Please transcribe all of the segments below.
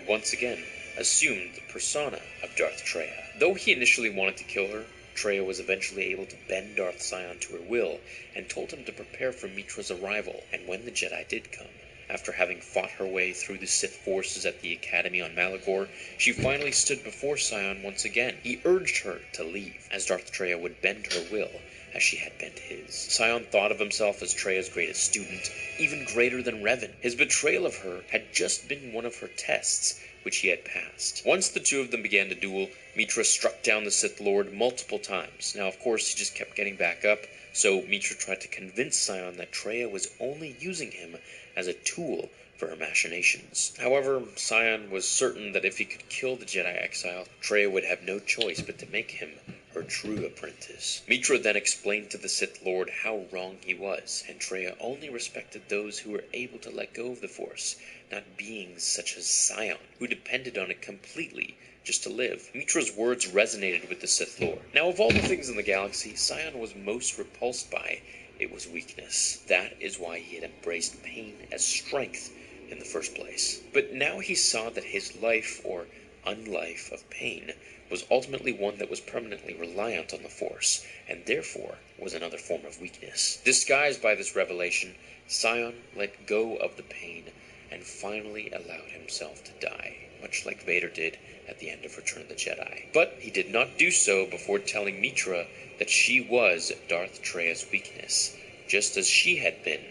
once again assumed the persona of Darth Traya. Though he initially wanted to kill her, Traya was eventually able to bend Darth Sion to her will and told him to prepare for Mitra's arrival. And when the Jedi did come, after having fought her way through the Sith forces at the Academy on Malachor, she finally stood before Sion once again. He urged her to leave, as Darth Traya would bend her will as she had bent his. Sion thought of himself as Traya's greatest student, even greater than Revan. His betrayal of her had just been one of her tests, which he had passed. Once the two of them began to duel, Mitra struck down the Sith Lord multiple times. Now, of course, he just kept getting back up, so Mitra tried to convince Sion that Traya was only using him as a tool for her machinations. However, Sion was certain that if he could kill the Jedi exile, Traya would have no choice but to make him her true apprentice. Mitra then explained to the Sith Lord how wrong he was, and Traya only respected those who were able to let go of the Force, not beings such as Sion, who depended on it completely just to live. Mitra's words resonated with the Sith Lord. Now, of all the things in the galaxy, Sion was most repulsed by it was weakness. That is why he had embraced pain as strength in the first place. But now he saw that his life, or unlife, of pain was ultimately one that was permanently reliant on the Force, and therefore was another form of weakness. Disguised by this revelation, Sion let go of the pain and finally allowed himself to die, much like Vader did at the end of Return of the Jedi. But he did not do so before telling Mitra that she was Darth Traya's weakness, just as she had been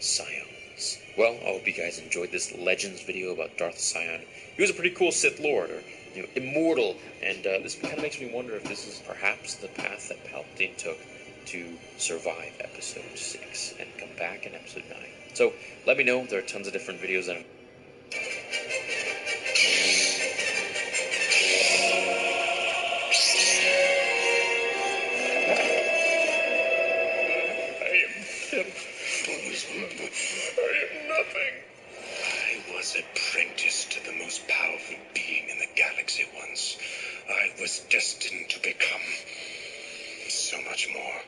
Sion's. Well, I hope you guys enjoyed this Legends video about Darth Sion. He was a pretty cool Sith Lord, or immortal, and this kind of makes me wonder if this is perhaps the path that Palpatine took to survive Episode 6 and come back in Episode 9. So, let me know. There are tons of different videos that I am nothing. I was apprenticed to the most powerful being in the galaxy once. I was destined to become so much more.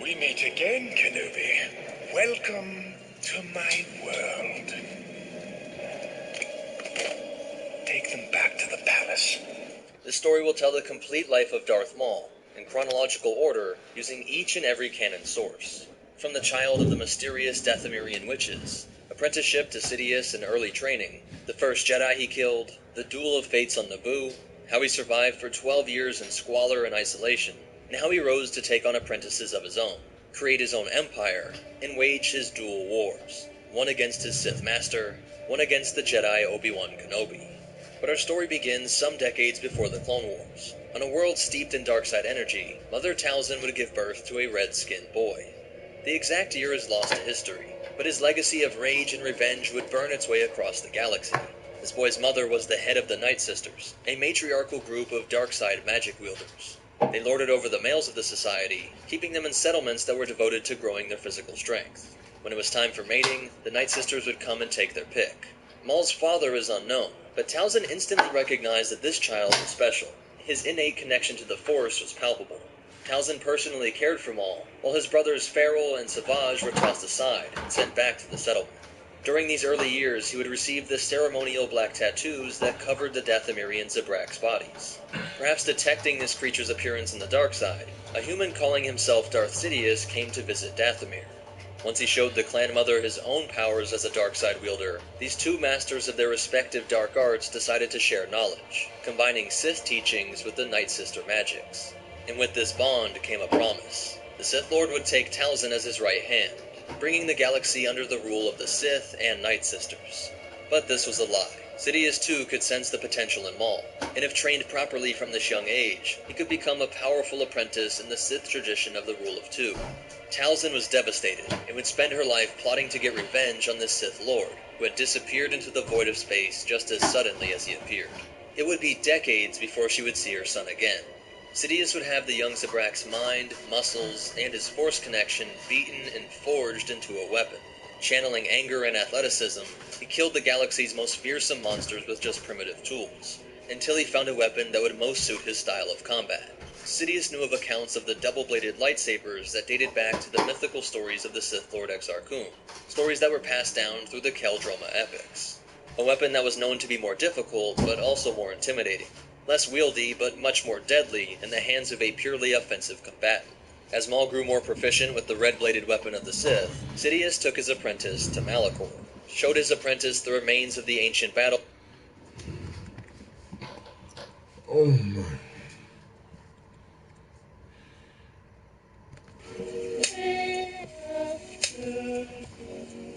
We meet again, Kenobi. Welcome to my world. Take them back to the palace. This story will tell the complete life of Darth Maul, in chronological order, using each and every canon source. From the child of the mysterious Dathomirian witches, apprenticeship to Sidious and early training, the first Jedi he killed, the duel of fates on Naboo, how he survived for 12 years in squalor and isolation, and how he rose to take on apprentices of his own, create his own empire, and wage his dual wars, one against his Sith master, one against the Jedi Obi-Wan Kenobi. But our story begins some decades before the Clone Wars. On a world steeped in dark-side energy, Mother Talzin would give birth to a red-skinned boy. The exact year is lost to history, but his legacy of rage and revenge would burn its way across the galaxy. This boy's mother was the head of the Night Sisters, a matriarchal group of dark-side magic wielders. They lorded over the males of the society, keeping them in settlements that were devoted to growing their physical strength. When it was time for mating, the Night Sisters would come and take their pick. Maul's father is unknown, but Talzin instantly recognized that this child was special. His innate connection to the Force was palpable. Talzin personally cared for Maul, while his brothers Farrell and Savage were tossed aside and sent back to the settlement. During these early years, he would receive the ceremonial black tattoos that covered the Dathomirian Zabrak's bodies. Perhaps detecting this creature's appearance in the dark side, a human calling himself Darth Sidious came to visit Dathomir. Once he showed the clan mother his own powers as a dark side wielder, these two masters of their respective dark arts decided to share knowledge, combining Sith teachings with the Night Sister magics. And with this bond came a promise. The Sith Lord would take Talzin as his right hand, bringing the galaxy under the rule of the Sith and Night Sisters. But this was a lie. Sidious too could sense the potential in Maul, and if trained properly from this young age, he could become a powerful apprentice in the Sith tradition of the Rule of Two. Talzin was devastated, and would spend her life plotting to get revenge on this Sith Lord, who had disappeared into the void of space just as suddenly as he appeared. It would be decades before she would see her son again. Sidious would have the young Zabrak's mind, muscles, and his Force connection beaten and forged into a weapon. Channeling anger and athleticism, he killed the galaxy's most fearsome monsters with just primitive tools, until he found a weapon that would most suit his style of combat. Sidious knew of accounts of the double-bladed lightsabers that dated back to the mythical stories of the Sith Lord Exar Kun, stories that were passed down through the Keldroma epics. a weapon that was known to be more difficult, but also more intimidating, less wieldy, but much more deadly in the hands of a purely offensive combatant. As Maul grew more proficient with the red-bladed weapon of the Sith, Sidious took his apprentice to Malachor, showed his apprentice the remains of the ancient battle. Oh my.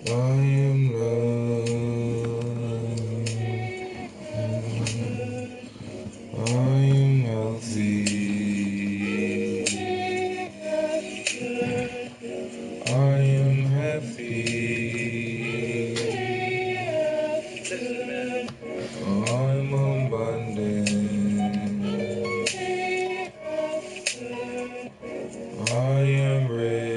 I am loved. I am healthy. I am happy. I'm abundant. I am rich.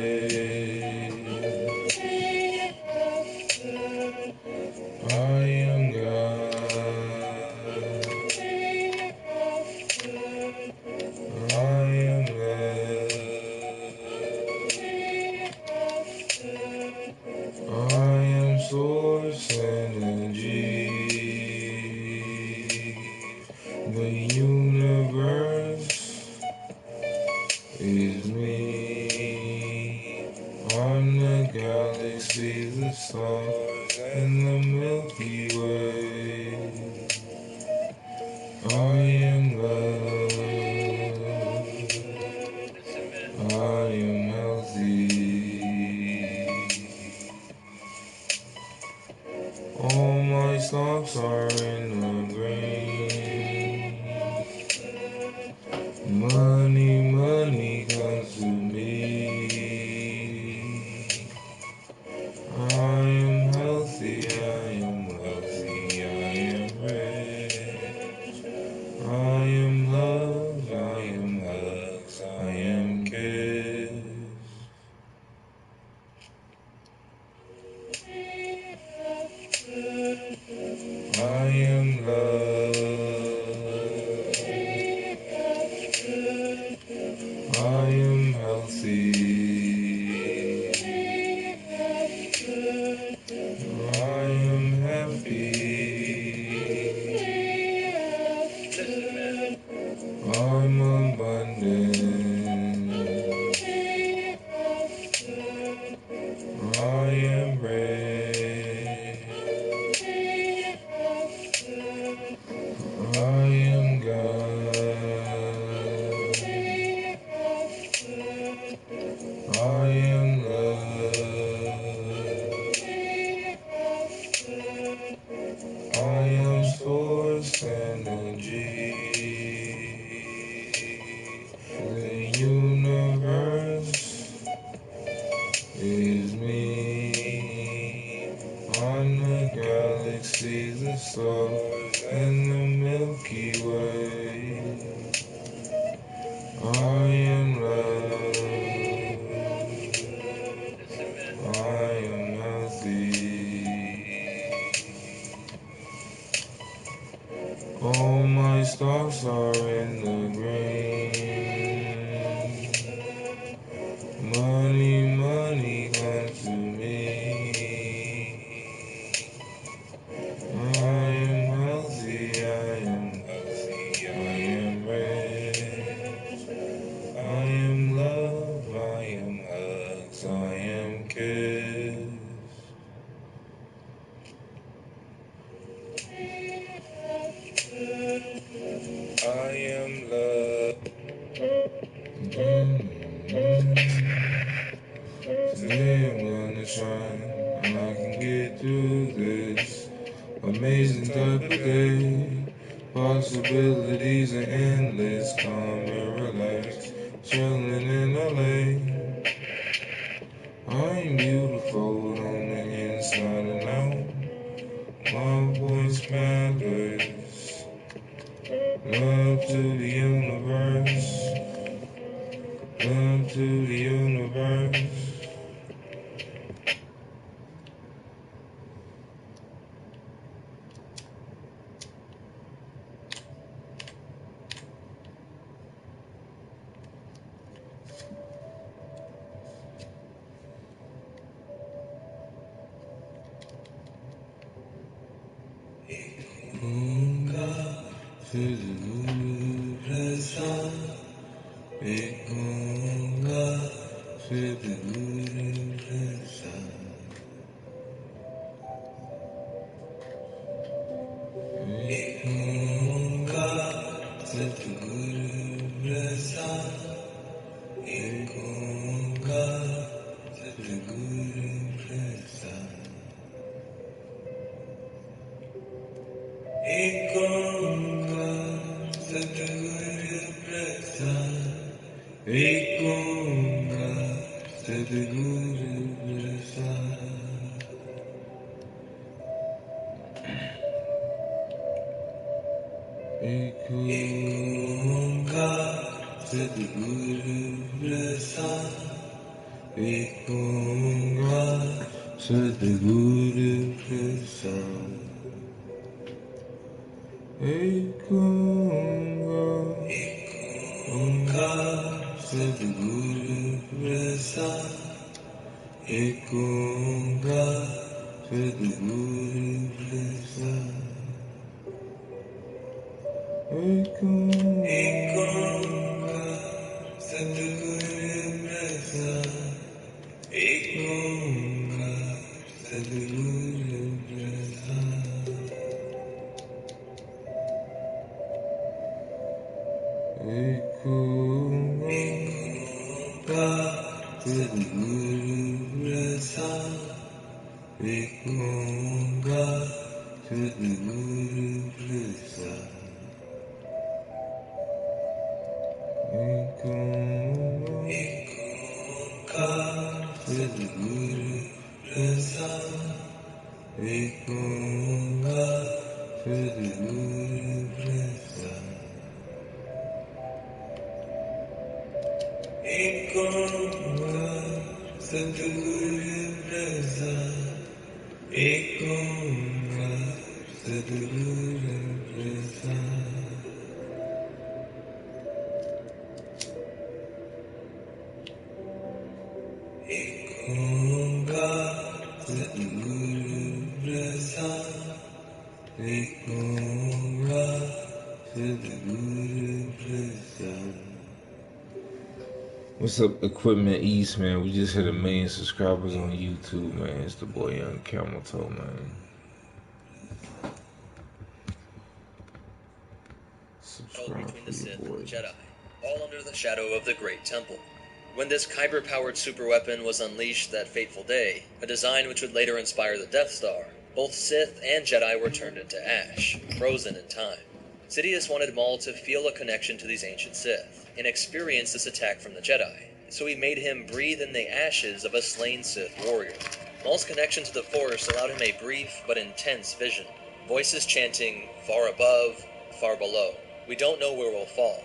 I am God. I am love. I am source energy. The universe is me. I'm the galaxy, the stars, and the Milky Way. I am love. I am healthy. All my stocks are in the green. Money, money comes to me. I am healthy, I am wealthy, I am rich. I am love, I am hugs, I am kiss. I am love. I am healthy. I am happy. I'm abundant. I am rich. I am God. I am love. I am source energy. The universe is me. I'm the galaxy, the stars, and the Milky Way. I am love. I am healthy. All my stocks are in the green. Money, money comes to me. I am healthy, I am wealthy, I am rich. I am love, I am hugs, I am kiss. I am love. Today I'm gonna shine, and I can get through this amazing type of day. Possibilities are endless, calm and relaxed, chilling in LA. I'm beautiful on the inside and out. My voice matters. Love to the universe. Love to the universe. Sadhguru Prasad, Ekonga, Sadhguru Prasad, Ekonga, Sadhguru Prasad, Ekonga, Sadhguru Prasad, Ekonga, Sadhguru Prasad, Ekonga, Sadhguru Prasad, Ekonga, Sadhguru Prasad, Ekonga, Sadhguru Prasad, Ekonga, Ekonga, Sadhguru Prasad, Ekonga, Sadhguru Prasad, Ekonga, Sadhguru Prasad, Ekonga, Sadhguru Prasad, Ekonga, Sadhguru Prasad, Ekonga, Sadhguru Prasad, Ekonga, Sadhguru Prasad, Ekonga, Sadhguru Prasad, Ekonga, Sadhguru Prasad, Ekonga, Sadhguru Prasad, Ekonga, Sadhguru Prasad, Ekonga, Sadhguru Prasad. What's up, Equipment East, man? We just hit 1 million subscribers on YouTube, man. It's the boy Young Camel Toe, man. Subscribe Between for the your Sith and boy. the Jedi, all under the shadow of the Great Temple. When this kyber-powered superweapon was unleashed that fateful day, a design which would later inspire the Death Star, both Sith and Jedi were turned into ash, frozen in time. Sidious wanted Maul to feel a connection to these ancient Sith, and experience this attack from the Jedi, so he made him breathe in the ashes of a slain Sith warrior. Maul's connection to the Force allowed him a brief but intense vision, voices chanting, "Far above, far below. We don't know where we'll fall.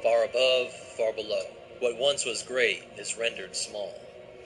Far above, far below. What once was great is rendered small."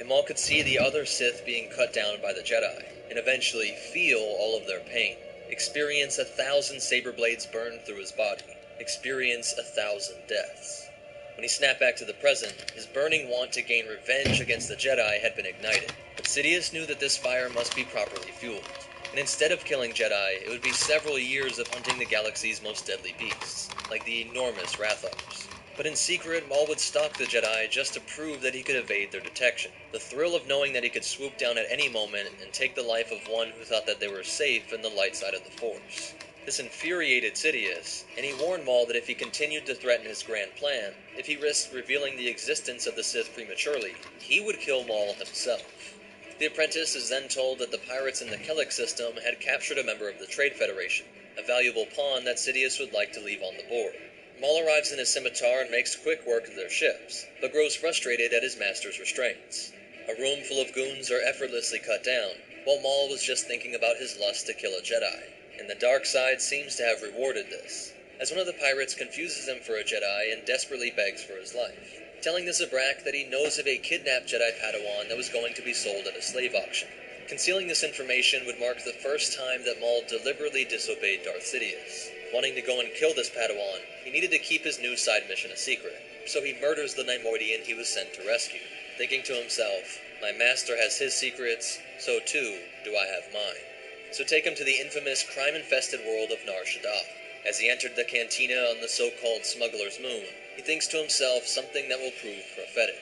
And Maul could see the other Sith being cut down by the Jedi, and eventually feel all of their pain. Experience 1,000 saber blades burn through his body. Experience 1,000 deaths. When he snapped back to the present, his burning want to gain revenge against the Jedi had been ignited. But Sidious knew that this fire must be properly fueled. And instead of killing Jedi, it would be several years of hunting the galaxy's most deadly beasts, like the enormous Rathars. But in secret, Maul would stalk the Jedi just to prove that he could evade their detection. The thrill of knowing that he could swoop down at any moment and take the life of one who thought that they were safe in the light side of the Force. This infuriated Sidious, and he warned Maul that if he continued to threaten his grand plan, if he risked revealing the existence of the Sith prematurely, he would kill Maul himself. The apprentice is then told that the pirates in the Kellic system had captured a member of the Trade Federation, a valuable pawn that Sidious would like to leave on the board. Maul arrives in his scimitar and makes quick work of their ships, but grows frustrated at his master's restraints. A room full of goons are effortlessly cut down, while Maul was just thinking about his lust to kill a Jedi, and the dark side seems to have rewarded this, as one of the pirates confuses him for a Jedi and desperately begs for his life, telling the Zabrak that he knows of a kidnapped Jedi Padawan that was going to be sold at a slave auction. Concealing this information would mark the first time that Maul deliberately disobeyed Darth Sidious. Wanting to go and kill this Padawan, he needed to keep his new side mission a secret, so he murders the Neimoidian he was sent to rescue, thinking to himself, "My master has his secrets, so too do I have mine." So take him to the infamous crime-infested world of Nar Shaddaa. As he entered the cantina on the so-called Smuggler's Moon, he thinks to himself something that will prove prophetic.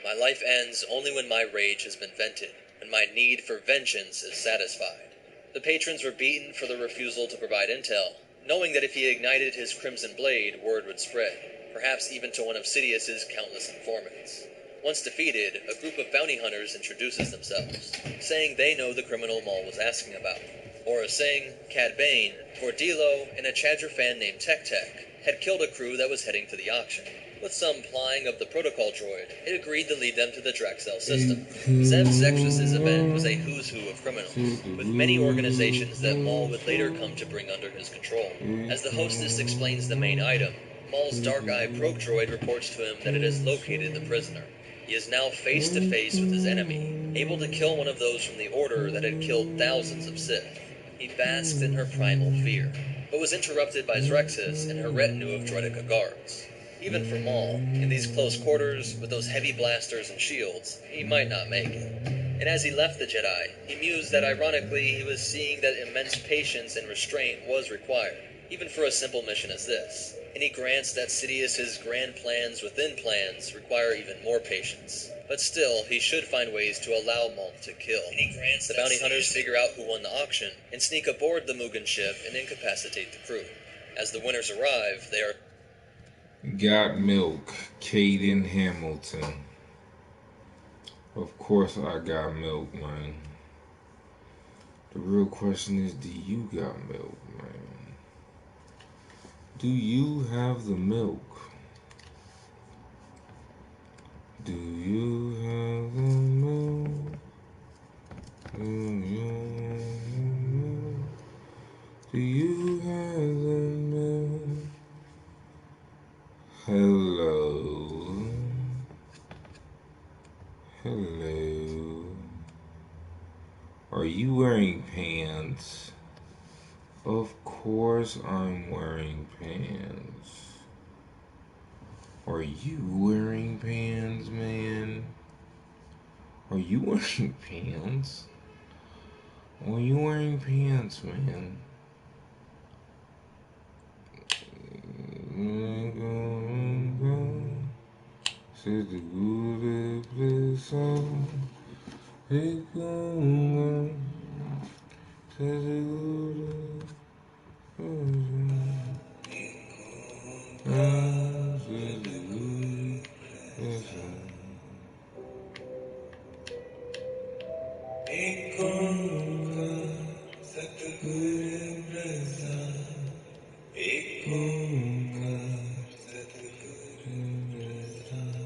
My life ends only when my rage has been vented, when my need for vengeance is satisfied. The patrons were beaten for their refusal to provide intel, knowing that if he ignited his crimson blade, word would spread, perhaps even to one of Sidious's countless informants. Once defeated, a group of bounty hunters introduces themselves, saying they know the criminal Maul was asking about. Aura Singh, Cad Bane, Cordillo, and a Chadra fan named Tech Tech had killed a crew that was heading to the auction. With some plying of the protocol droid, it agreed to lead them to the Draxel system. Zev Zexus' event was a who's who of criminals, with many organizations that Maul would later come to bring under his control. As the hostess explains the main item, Maul's Dark Eye probe droid reports to him that it has located the prisoner. He is now face to face with his enemy, able to kill one of those from the Order that had killed thousands of Sith. He basked in her primal fear, but was interrupted by Zrexus and her retinue of droidica guards. Even for Maul, in these close quarters, with those heavy blasters and shields, he might not make it. And as he left the Jedi, he mused that ironically he was seeing that immense patience and restraint was required, even for a simple mission as this. And he grants that Sidious's grand plans within plans require even more patience. But still, he should find ways to allow Maul to kill. The bounty hunters figure out who won the auction, and sneak aboard the Mugen ship and incapacitate the crew. As the winners arrive, they are... Got milk, Caden Hamilton. Of course I got milk, man. The real question is, do you got milk, man? Do you have the milk? Do you have the milk? Do you have the milk? Do you have the milk? Hello. Hello. Are you wearing pants? Of course I'm wearing pants. Are you wearing pants, man? Are you wearing pants? Are you wearing pants, man? Said the good place on it gonna said the good said the good place on it gonna said the good place on it gonna said the good place on.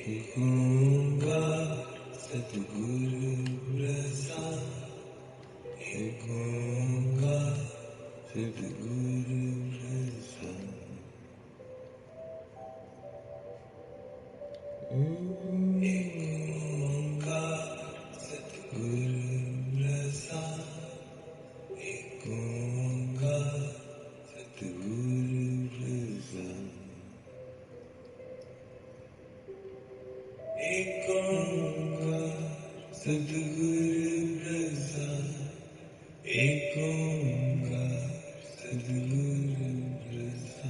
Ekunga satu guru rasa, Ekunga satu guru rasa, Ekunga satu guru rasa, Ekunga satu guru rasa. Ekunga Sadhguru Rasa, Ekunga Sadhguru Rasa,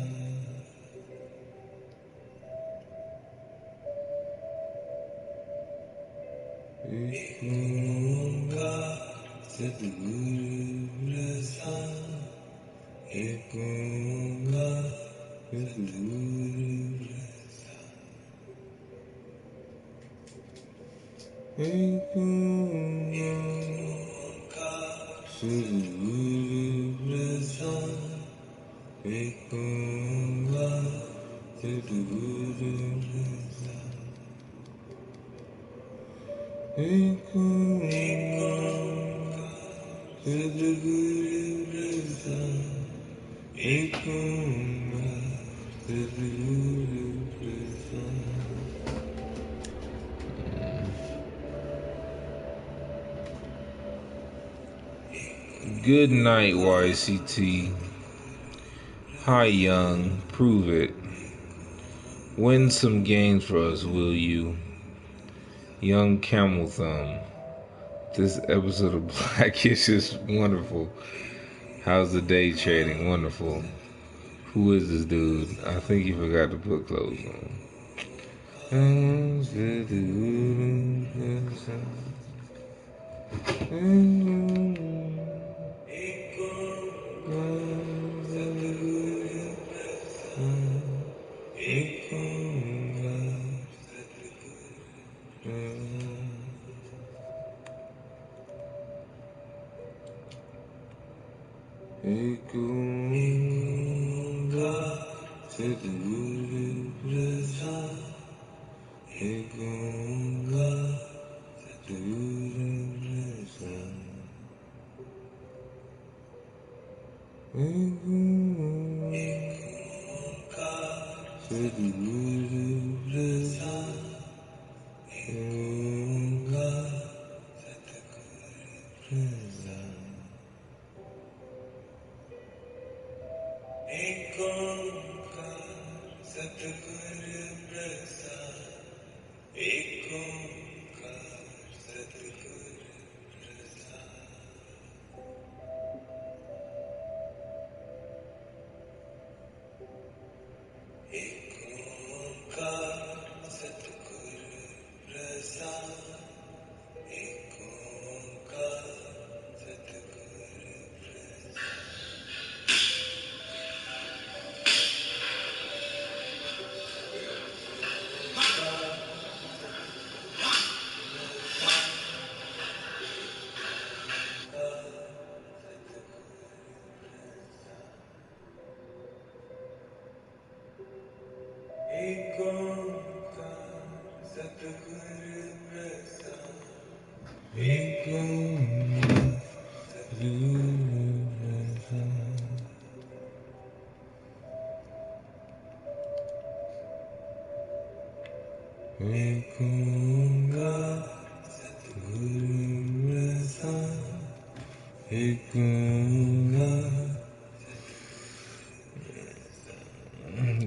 Ekunga Sadhguru Rasa, Ekunga Sadhguru Rasa. Ekunga Sadhguru Rasa, Ekunga Sadhguru Rasa, Ekunga Sadhguru Rasa, Ekunga Sadhguru Rasa. Good night, YCT. Hi, Young. Prove it. Win some games for us, will you? Young Camel Thumb. This episode of Blackish is wonderful. How's the day trading? Wonderful. Who is this dude? I think you forgot to put clothes on.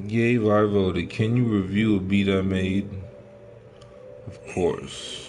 Yay, I voted. Can you review a beat I made? Of course.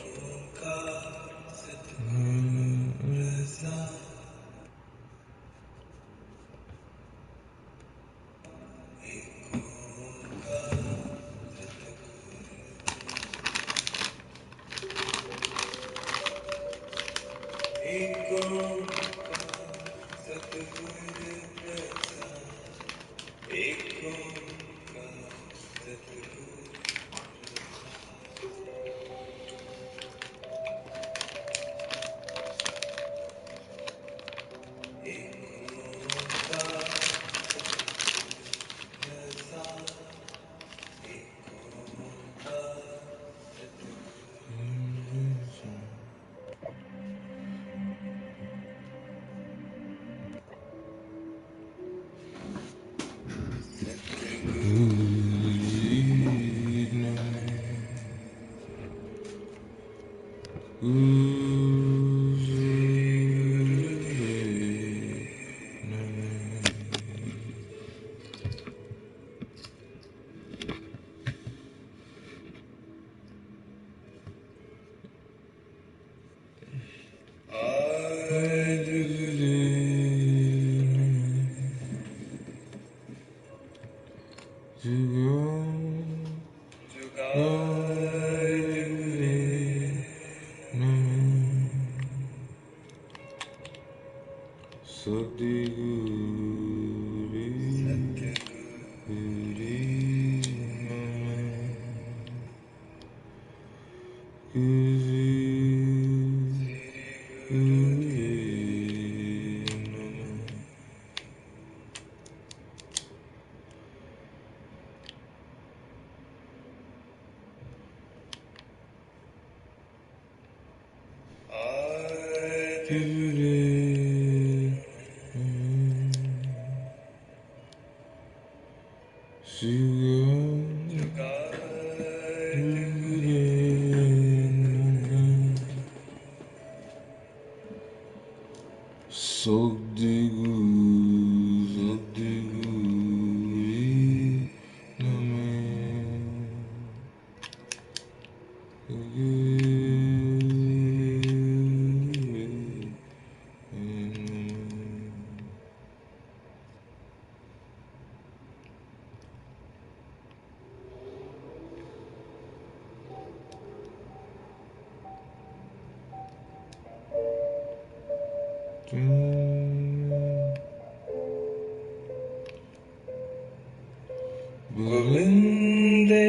Govinde,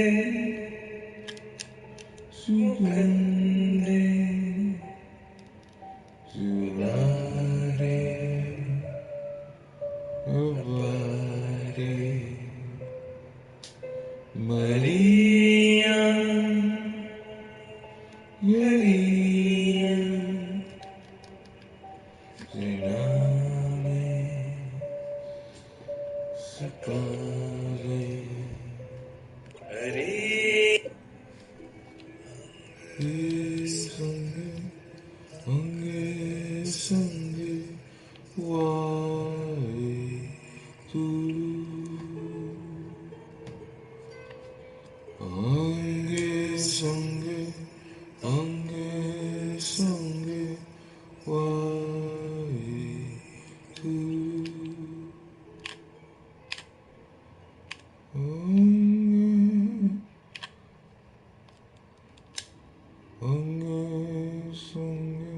Sugande, Zulare, Abare, Maria, Maria, Zinane, Sapare, Sange, Ange, Sange, Wai, Turu, Ange, Sange, Ange, Sange, Wai, Turu, Ange, Sange.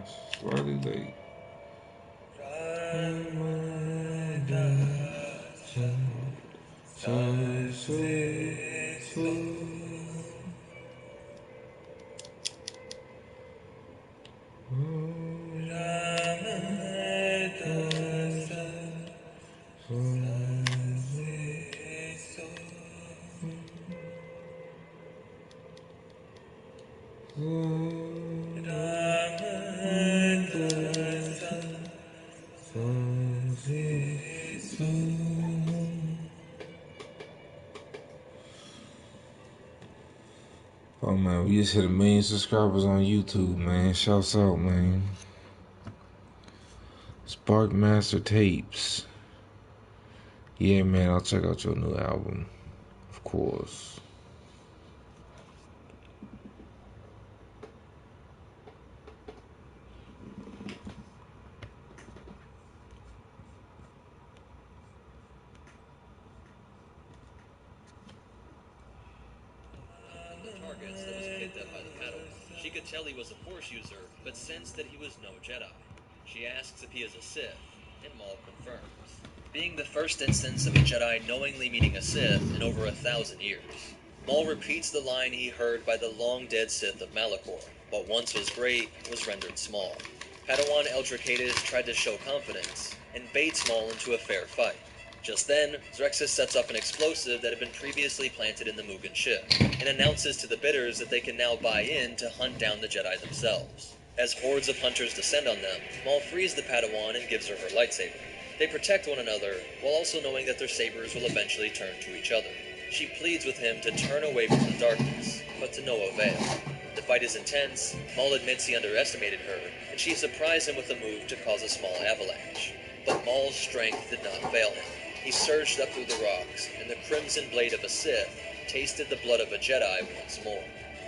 gosh. Slightly late. Oh man, we just hit 1,000,000 subscribers on YouTube, man. Shouts out, man. Sparkmaster Tapes. Yeah, man, I'll check out your new album. Of course. Targets that was picked up by the Padawan. She could tell he was a Force user, but sensed that he was no Jedi. She asks if he is a Sith, and Maul confirms, being the first instance of a Jedi knowingly meeting a Sith in over 1,000 years. Maul repeats the line he heard by the long-dead Sith of Malachor: what once was great was rendered small. Padawan Eldricatus tried to show confidence, and baits Maul into a fair fight. Just then, Zrexus sets up an explosive that had been previously planted in the Mugen ship, and announces to the bidders that they can now buy in to hunt down the Jedi themselves. As hordes of hunters descend on them, Maul frees the Padawan and gives her her lightsaber. They protect one another, while also knowing that their sabers will eventually turn to each other. She pleads with him to turn away from the darkness, but to no avail. The fight is intense, Maul admits he underestimated her, and she surprised him with a move to cause a small avalanche. But Maul's strength did not fail him. He surged up through the rocks, and the crimson blade of a Sith tasted the blood of a Jedi once more.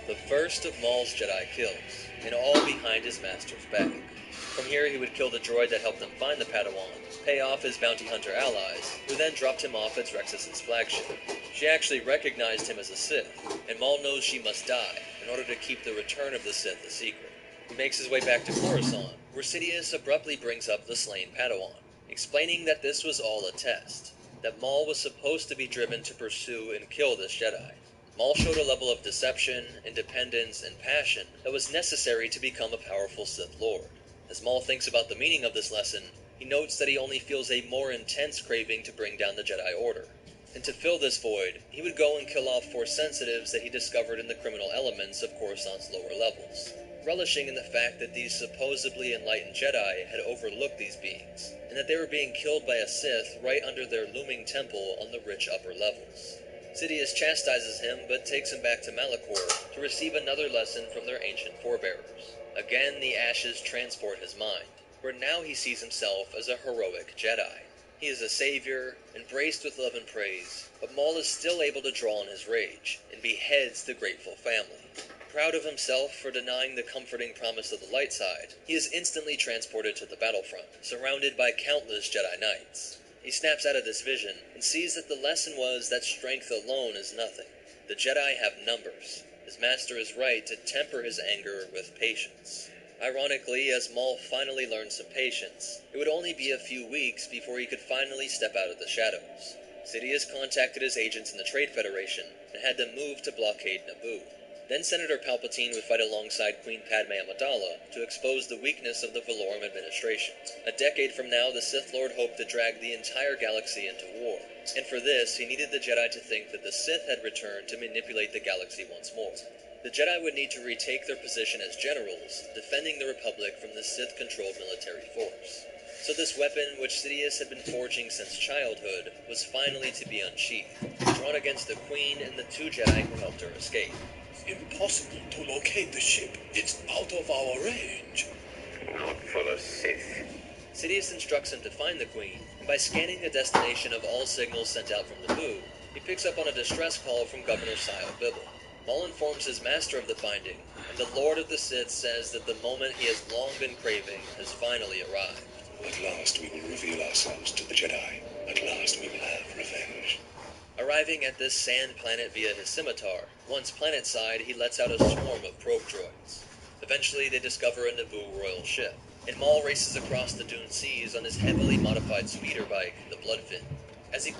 The first of Maul's Jedi kills, and all behind his master's back. From here he would kill the droid that helped him find the Padawan, pay off his bounty hunter allies, who then dropped him off at Zrexus' flagship. She actually recognized him as a Sith, and Maul knows she must die in order to keep the return of the Sith a secret. He makes his way back to Coruscant, where Sidious abruptly brings up the slain Padawan, explaining that this was all a test, that Maul was supposed to be driven to pursue and kill this Jedi. Maul showed a level of deception, independence, and passion that was necessary to become a powerful Sith Lord. As Maul thinks about the meaning of this lesson, he notes that he only feels a more intense craving to bring down the Jedi Order. And to fill this void, he would go and kill off Force sensitives that he discovered in the criminal elements of Coruscant's lower levels, relishing in the fact that these supposedly enlightened Jedi had overlooked these beings, and that they were being killed by a Sith right under their looming temple on the rich upper levels. Sidious chastises him, but takes him back to Malachor to receive another lesson from their ancient forebearers. Again, the ashes transport his mind, where now he sees himself as a heroic Jedi. He is a savior, embraced with love and praise, but Maul is still able to draw on his rage, and beheads the grateful family. Proud of himself for denying the comforting promise of the light side, he is instantly transported to the battlefront, surrounded by countless Jedi Knights. He snaps out of this vision, and sees that the lesson was that strength alone is nothing. The Jedi have numbers. His master is right to temper his anger with patience. Ironically, as Maul finally learned some patience, it would only be a few weeks before he could finally step out of the shadows. Sidious contacted his agents in the Trade Federation, and had them move to blockade Naboo. Then Senator Palpatine would fight alongside Queen Padme Amidala to expose the weakness of the Valorum administration. A decade from now, the Sith Lord hoped to drag the entire galaxy into war, and for this, he needed the Jedi to think that the Sith had returned to manipulate the galaxy once more. The Jedi would need to retake their position as generals, defending the Republic from the Sith-controlled military force. So this weapon, which Sidious had been forging since childhood, was finally to be unsheathed, drawn against the Queen and the two Jedi who helped her escape. Impossible to locate the ship. It's out of our range. Not full of Sith. Sidious instructs him to find the Queen, and by scanning the destination of all signals sent out from Naboo, he picks up on a distress call from Governor Sile Bibble. Maul informs his master of the finding, and the Lord of the Sith says that the moment he has long been craving has finally arrived. At last we will reveal ourselves to the Jedi. At last we will have revenge. Arriving at this sand planet via his scimitar, once planetside, he lets out a swarm of probe droids. Eventually, they discover a Naboo royal ship, and Maul races across the dune seas on his heavily modified speeder bike, the Bloodfin. As he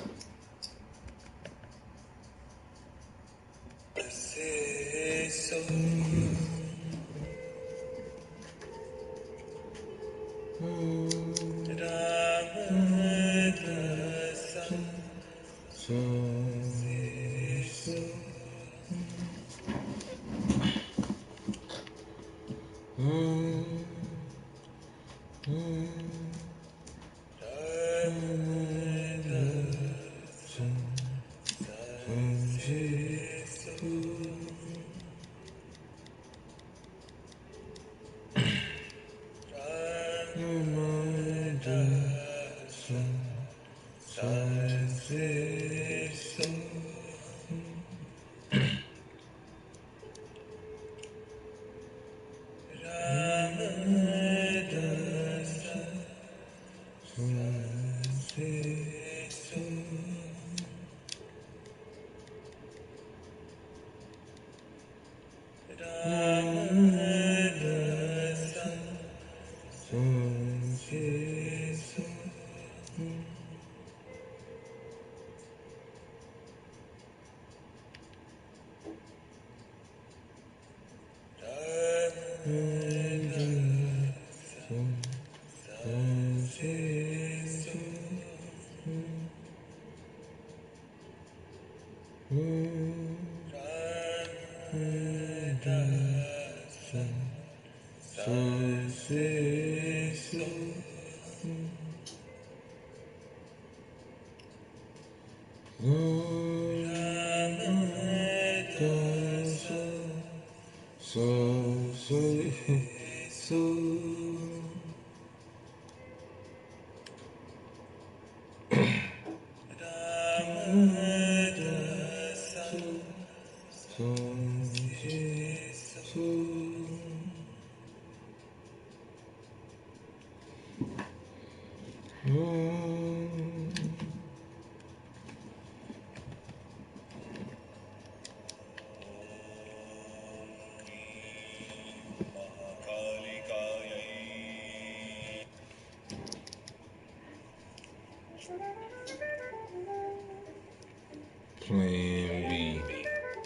Plan B,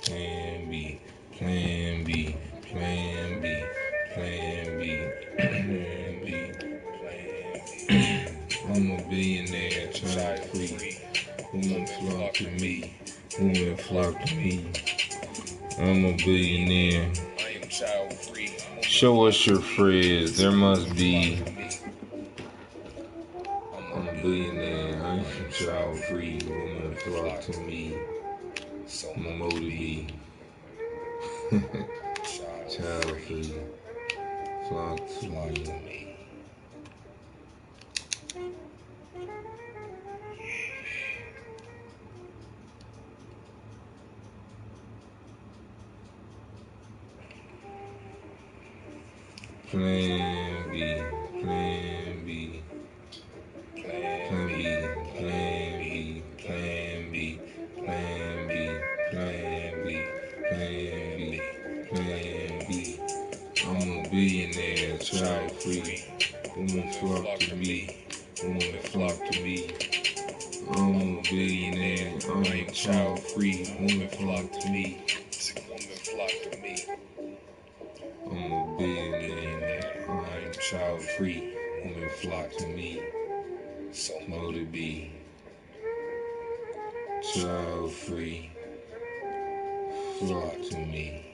Plan B, Plan B, Plan B, Plan B, Plan B. I'm a billionaire, child free. Women flock to me. Women flock to me. I'm a billionaire. I am child free. Show us your friends. There must be. I'm a billionaire. I am child free. Women flock to me. So I'm a motor B. Child free. Flock to me. Plan B, Plan B, Plan B, Plan B, Plan B, Plan B, Plan B, Plan B, Plan B. I'm a billionaire, child free. Women flock to me. Women flock to me. I'm a billionaire, I am child free. Women flock to me. women flock to me. I'm a billionaire, I am child free. Women flock to me. So Motor B. Child free. Flock to me.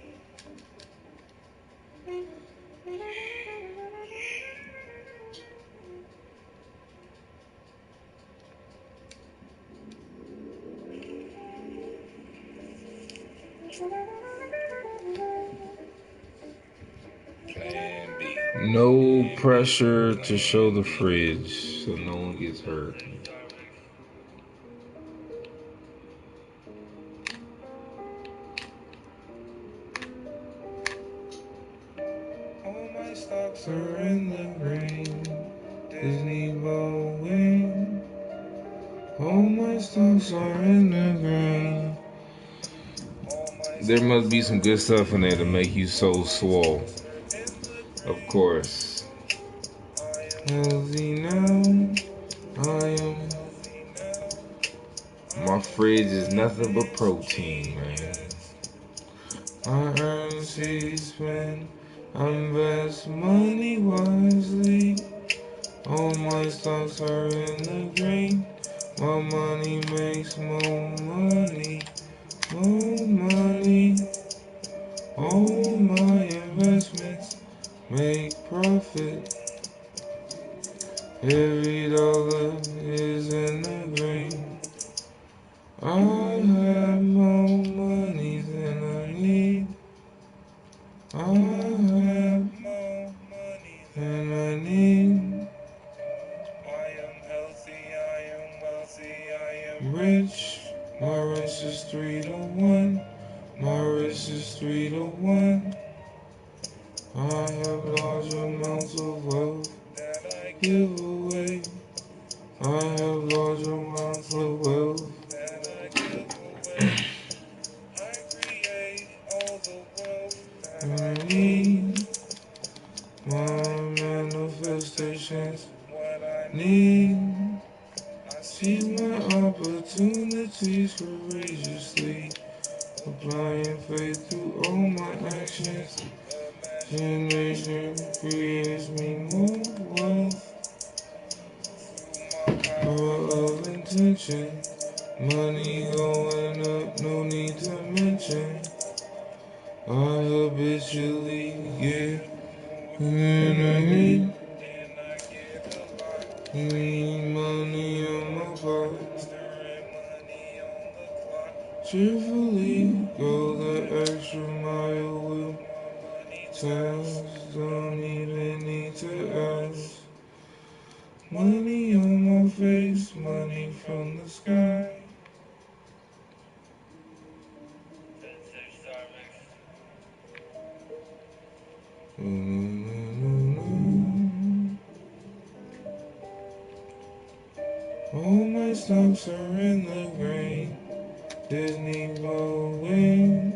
Plan B. No pressure to show the fridge so no one gets hurt. All my stocks are in the green. Disney Boeing. All my stocks are in the green. There must be some good stuff in there to make you so swole. Of course. Healthy now. I am. My fridge is nothing but protein, man. I earn, see, spend, invest money wisely. All my stocks are in the green. My money makes more money, more money. All my investments make profit. Every dollar is in the green. I have more money than I need. I have more money than I need. I am healthy, I am wealthy, I am rich. My risk is 3 to 1. My risk is 3 to 1. I have large amounts of wealth that I give away. I have large amounts of wealth that I give away. I create all the wealth that I need. My manifestations, what I need. I seize my opportunities courageously, applying faith through all my actions. Imagination creates me more wealth. Power of intention, money going up, no need to mention. I habitually get money. Need money on my clock. Cheerfully go the extra mile with tasks. Don't even need to ask. Money on my face, money from the sky. All my stocks are in the green. Disney blowing.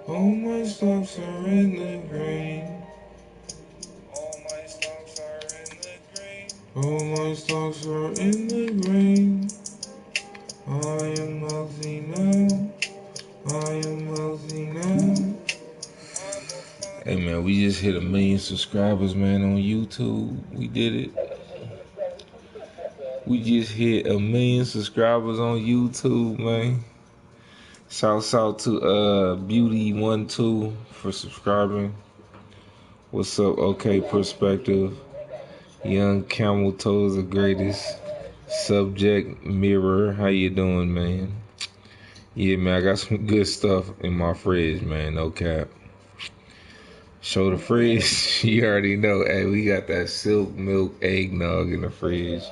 All my stocks are in the green. All my stocks are in the green. All my stocks are in the green. I am wealthy now. I am wealthy now. Hey man, we just hit 1 million subscribers, man, on YouTube. We did it. We just hit 1 million subscribers on YouTube, man. Shout out to Beauty12 for subscribing. What's up, OK Perspective? Young Camel Toes the greatest. Subject Mirror, how you doing, man? Yeah, man, I got some good stuff in my fridge, man, no cap. Show the fridge, you already know. Hey, we got that silk milk eggnog in the fridge.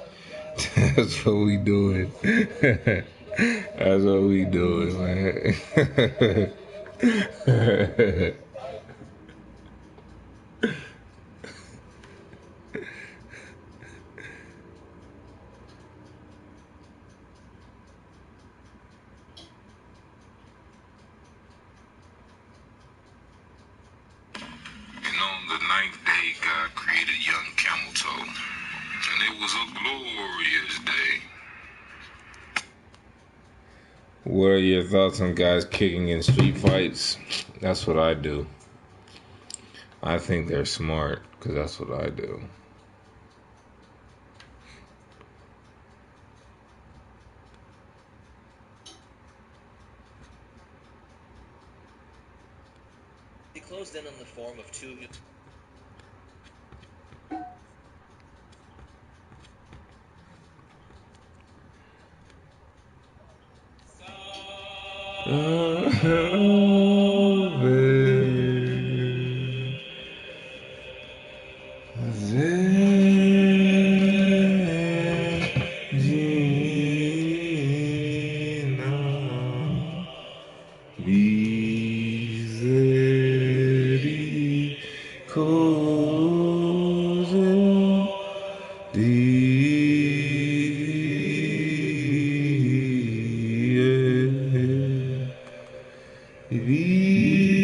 That's what we doing. That's what we doing, man. And on the 9th day, God created young camel toe, and it was a glorious day. What are your thoughts on guys kicking in street fights? That's what I do. I think they're smart, because that's what I do. He closed in on the form of two. Vita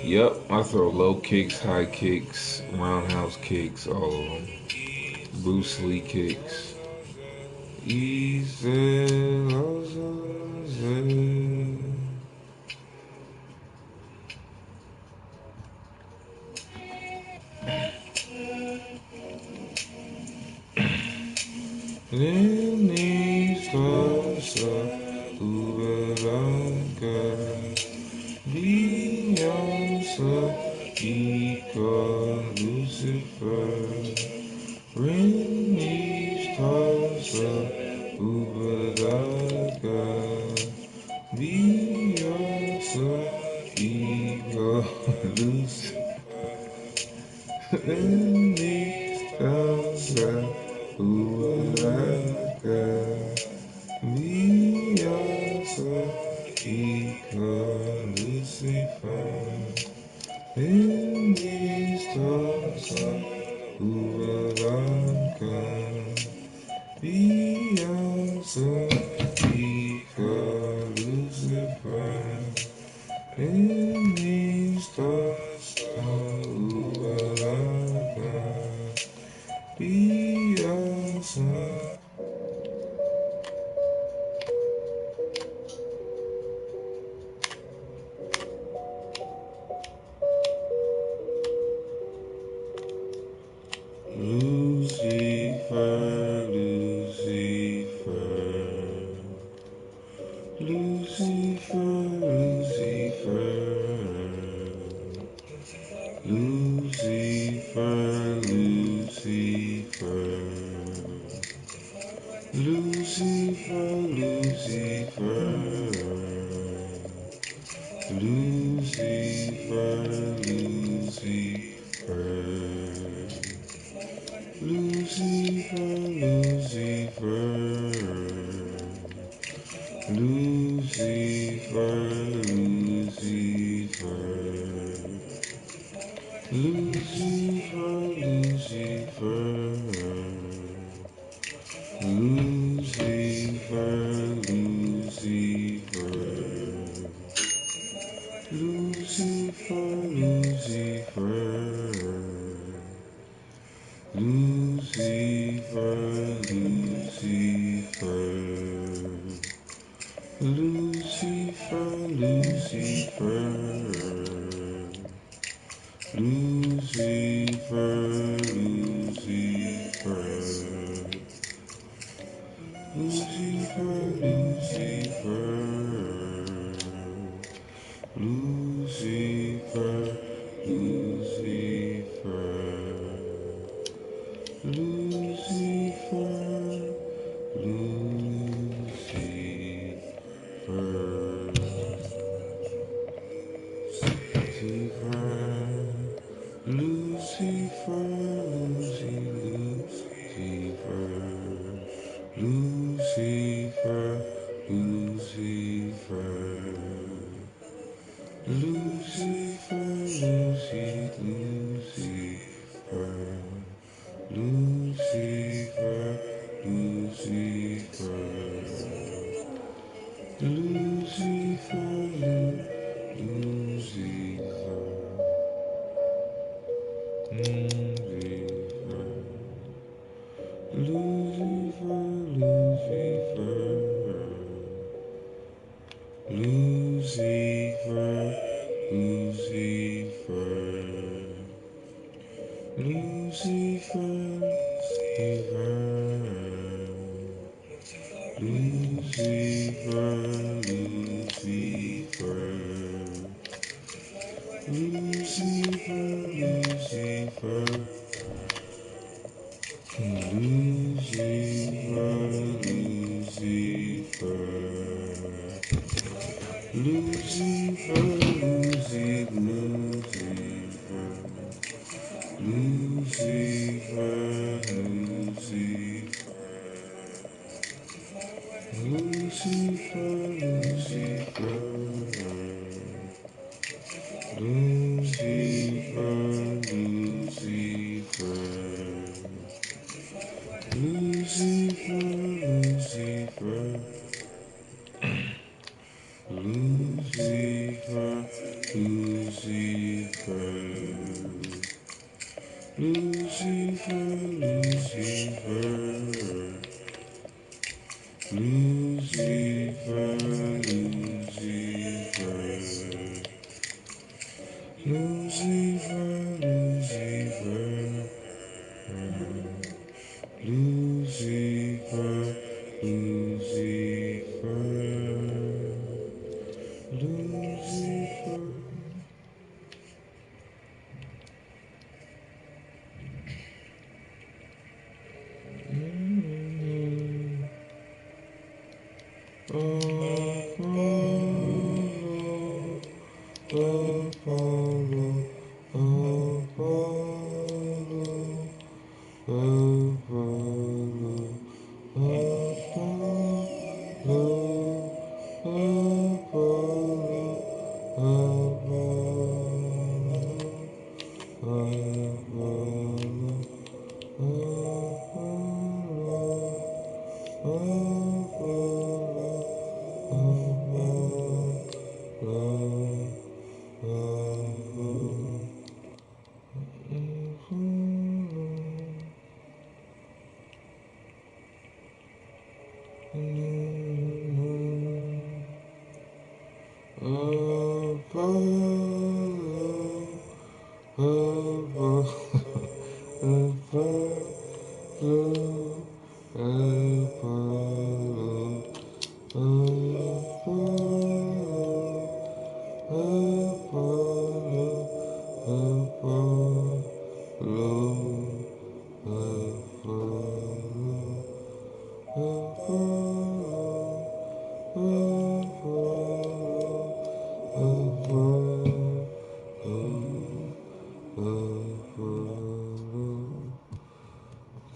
Yep, I throw low kicks, high kicks, roundhouse kicks, all of them. Bruce Lee kicks. Lucifer.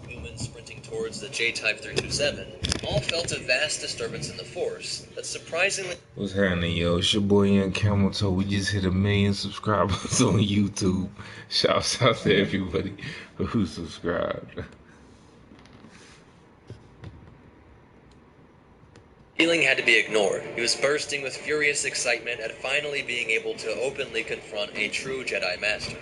Humans sprinting towards the J-Type 327 all felt a vast disturbance in the force that surprisingly... What's happening, yo? It's your boy Young Camel Toe. We just hit 1 million subscribers on YouTube. Shouts out to everybody who subscribed. Feeling had to be ignored. He was bursting with furious excitement at finally being able to openly confront a true Jedi Master.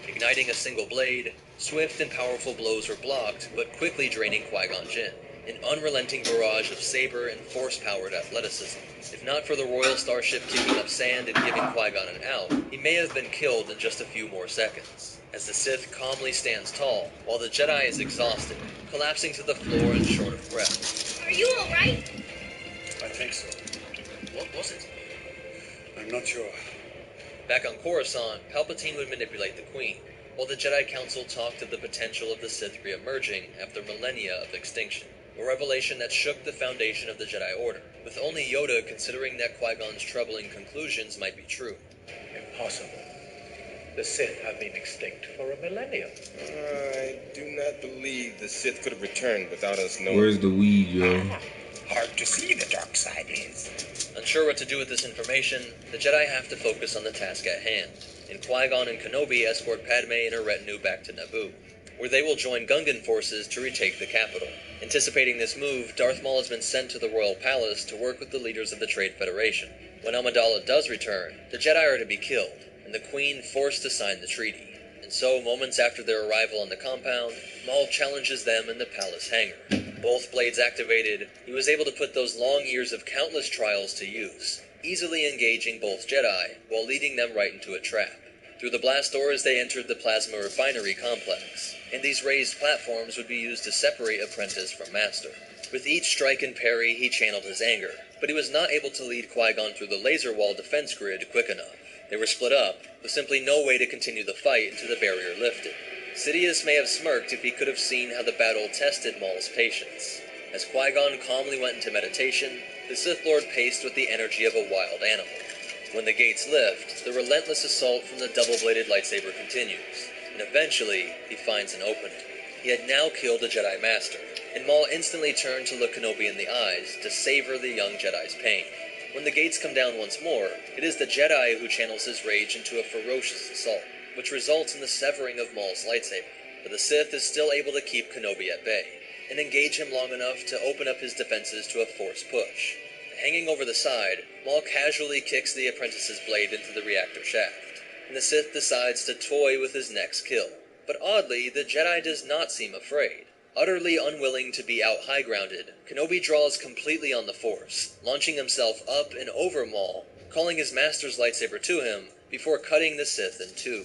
Igniting a single blade, swift and powerful blows were blocked, but quickly draining Qui-Gon Jinn. An unrelenting barrage of saber and force-powered athleticism. If not for the Royal Starship kicking up sand and giving Qui-Gon an out, he may have been killed in just a few more seconds. As the Sith calmly stands tall, while the Jedi is exhausted, collapsing to the floor and short of breath. Are you alright? I think so. What was it? I'm not sure. Back on Coruscant, Palpatine would manipulate the Queen, while the Jedi Council talked of the potential of the Sith re-emerging after millennia of extinction. A revelation that shook the foundation of the Jedi Order, with only Yoda considering that Qui-Gon's troubling conclusions might be true. Impossible. The Sith have been extinct for a millennium. I do not believe the Sith could have returned without us knowing. Where's the weed, yo? Hard to see the dark side is. Unsure what to do with this information, the Jedi have to focus on the task at hand, and Qui-Gon and Kenobi escort Padme and her retinue back to Naboo, where they will join Gungan forces to retake the capital. Anticipating this move, Darth Maul has been sent to the Royal Palace to work with the leaders of the Trade Federation. When Amidala does return, the Jedi are to be killed, and the Queen forced to sign the treaty. And so, moments after their arrival on the compound, Maul challenges them in the palace hangar. Both blades activated, he was able to put those long years of countless trials to use, easily engaging both Jedi while leading them right into a trap. Through the blast doors they entered the plasma refinery complex, and these raised platforms would be used to separate apprentice from master. With each strike and parry he channeled his anger, but he was not able to lead Qui-Gon through the laser wall defense grid quick enough. They were split up, with simply no way to continue the fight until the barrier lifted. Sidious may have smirked if he could have seen how the battle tested Maul's patience. As Qui-Gon calmly went into meditation, the Sith Lord paced with the energy of a wild animal. When the gates lift, the relentless assault from the double-bladed lightsaber continues, and eventually he finds an opening. He had now killed a Jedi Master, and Maul instantly turned to look Kenobi in the eyes to savor the young Jedi's pain. When the gates come down once more, it is the Jedi who channels his rage into a ferocious assault, which results in the severing of Maul's lightsaber. But the Sith is still able to keep Kenobi at bay, and engage him long enough to open up his defenses to a forced push. Hanging over the side, Maul casually kicks the apprentice's blade into the reactor shaft, and the Sith decides to toy with his next kill. But oddly, the Jedi does not seem afraid. Utterly unwilling to be out high-grounded, Kenobi draws completely on the Force, launching himself up and over Maul, calling his master's lightsaber to him before cutting the Sith in two.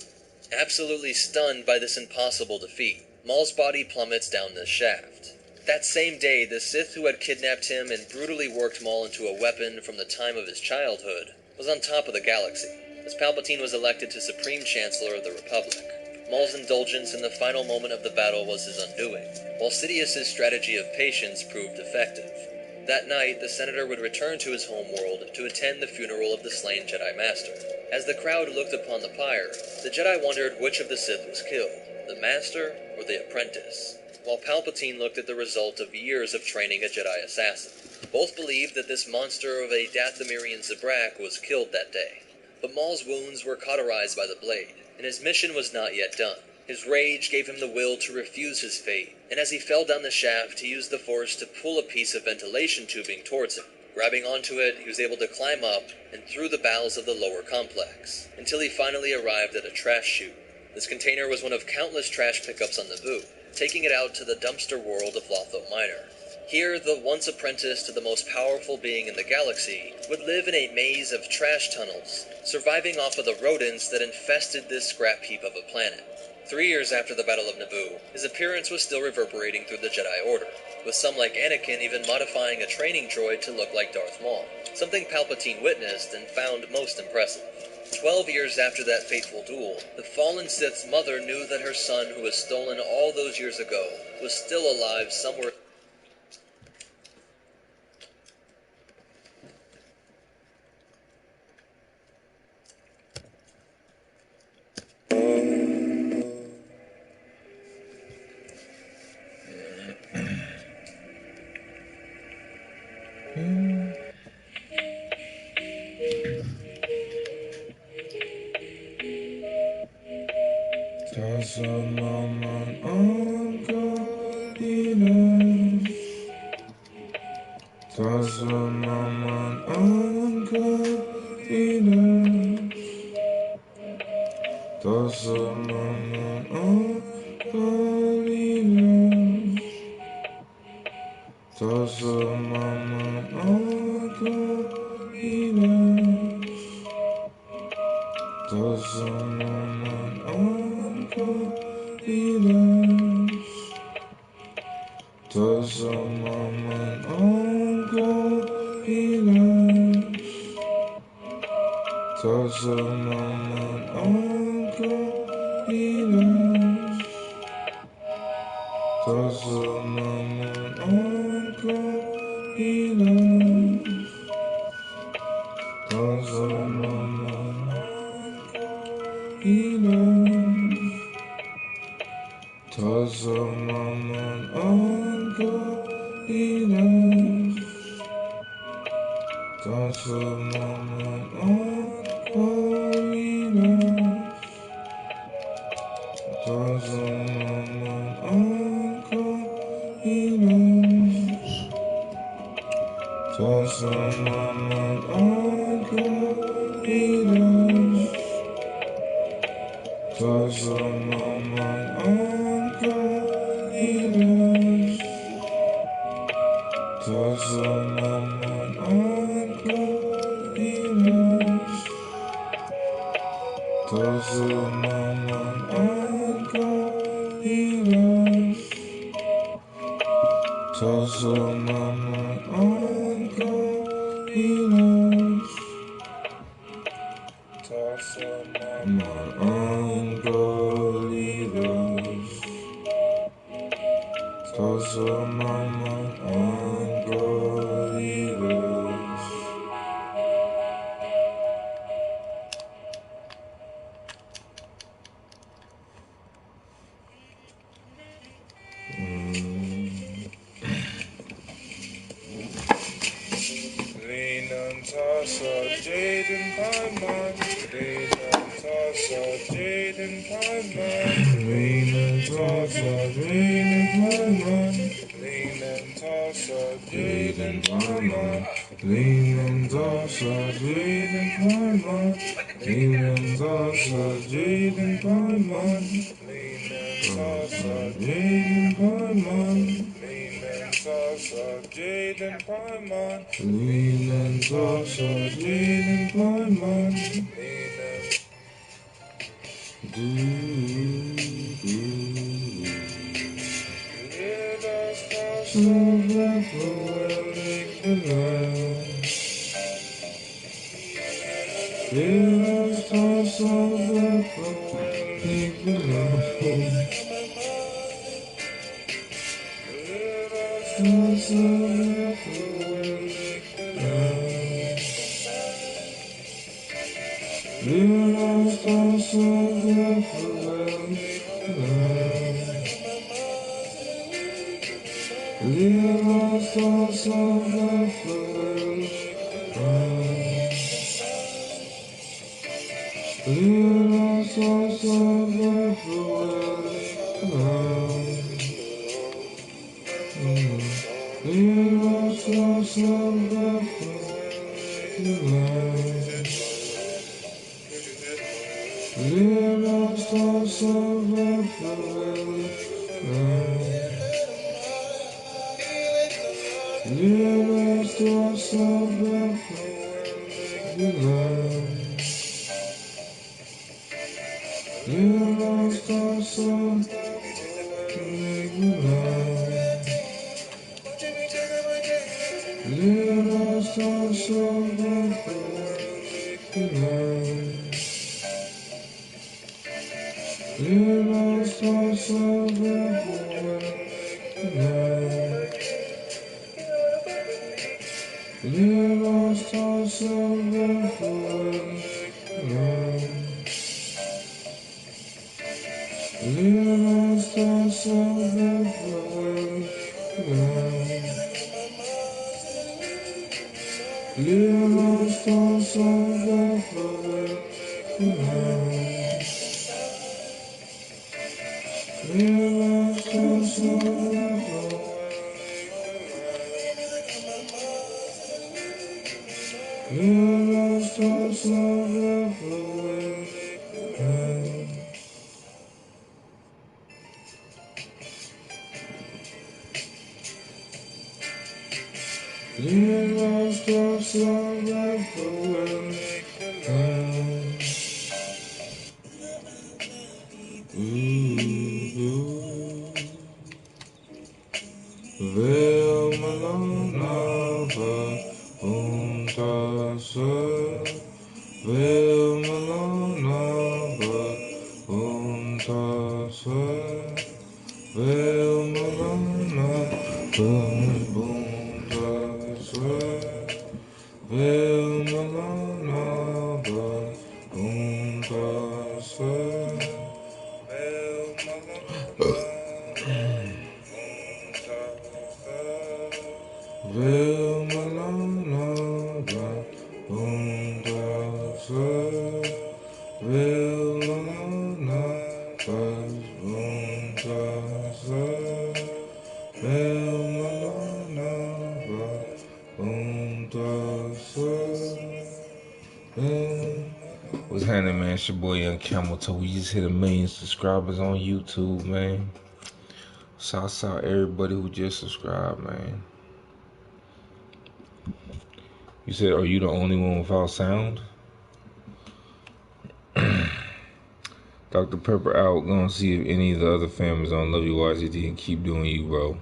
Absolutely stunned by this impossible defeat, Maul's body plummets down this shaft. That same day, the Sith who had kidnapped him and brutally worked Maul into a weapon from the time of his childhood was on top of the galaxy, as Palpatine was elected to Supreme Chancellor of the Republic. Maul's indulgence in the final moment of the battle was his undoing, while Sidious's strategy of patience proved effective. That night, the Senator would return to his home world to attend the funeral of the slain Jedi Master. As the crowd looked upon the pyre, the Jedi wondered which of the Sith was killed, the Master or the Apprentice, while Palpatine looked at the result of years of training a Jedi assassin. Both believed that this monster of a Dathomirian Zabrak was killed that day, but Maul's wounds were cauterized by the blade, and his mission was not yet done. His rage gave him the will to refuse his fate, and as he fell down the shaft, he used the Force to pull a piece of ventilation tubing towards him. Grabbing onto it, he was able to climb up and through the bowels of the lower complex, until he finally arrived at a trash chute. This container was one of countless trash pickups on Naboo, taking it out to the dumpster world of Lotho Minor. Here, the once apprentice to the most powerful being in the galaxy would live in a maze of trash tunnels, surviving off of the rodents that infested this scrap heap of a planet. 3 years after the Battle of Naboo, his appearance was still reverberating through the Jedi Order, with some like Anakin even modifying a training droid to look like Darth Maul, something Palpatine witnessed and found most impressive. 12 years after that fateful duel, the fallen Sith's mother knew that her son, who was stolen all those years ago, was still alive somewhere. Tosa maman ankolidos. Tosa maman ankolidos. Tosa maman ankolidos. Tosa maman ankolidos. Tosa maman ankolidos. Leanan tassa Jaden Paiman. Leanan tassa Jaden Paiman. Leanan tassa Jaden Paiman. Leanan tassa Jaden Paiman. Leanan tassa Jaden Paiman. Leanan tassa Jaden Paiman. Leanan tassa Jaden Paiman. Tassa Jaden Paiman. Leanan tassa Jaden Paiman. Let us tassa What's happening, man? It's your boy Young Camel Toe. We just hit 1 million subscribers on YouTube, man. Shouts out everybody who just subscribed, man. You said, are you the only one without sound? Dr. Pepper out. Gonna see if any of the other families on Love You YZT and keep doing you, bro.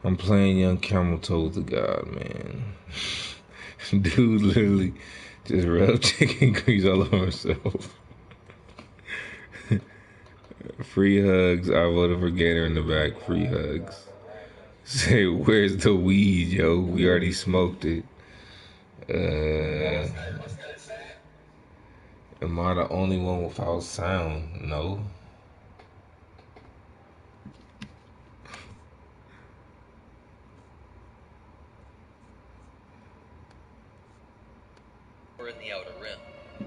I'm playing Young Camel Toe to God, man. Dude literally just rubbed chicken grease all over himself. Free hugs. I voted for Gator in the back. Free hugs. Say, where's the weed, yo? We already smoked it. Am I the only one without sound? No. In the Outer Rim,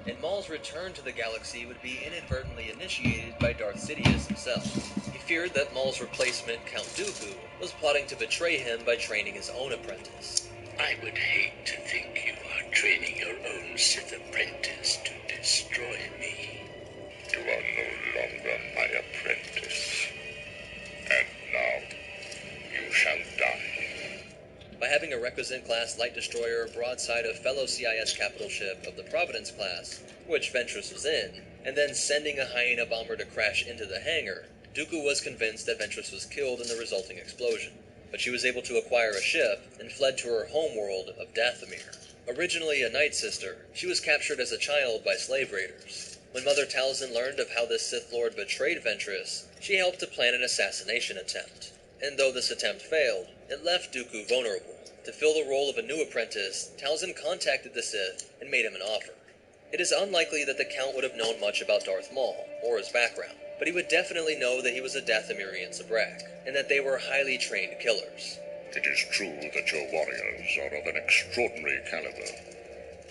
and Maul's return to the galaxy would be inadvertently initiated by Darth Sidious himself. He feared that Maul's replacement, Count Dooku, was plotting to betray him by training his own apprentice. I would hate to think you are training your own Sith apprentice to destroy me. You are no longer my apprentice. And now, you shall die. By having a requisite-class light destroyer broadside a fellow CIS capital ship of the Providence class, which Ventress was in, and then sending a Hyena bomber to crash into the hangar, Dooku was convinced that Ventress was killed in the resulting explosion. But she was able to acquire a ship and fled to her homeworld of Dathomir. Originally a Night Sister, she was captured as a child by slave raiders. When Mother Talzin learned of how this Sith Lord betrayed Ventress, she helped to plan an assassination attempt. And though this attempt failed, it left Dooku vulnerable. To fill the role of a new apprentice, Talzin contacted the Sith and made him an offer. It is unlikely that the Count would have known much about Darth Maul, or his background, but he would definitely know that he was a Dathomirian Sabrak, and that they were highly trained killers. It is true that your warriors are of an extraordinary caliber.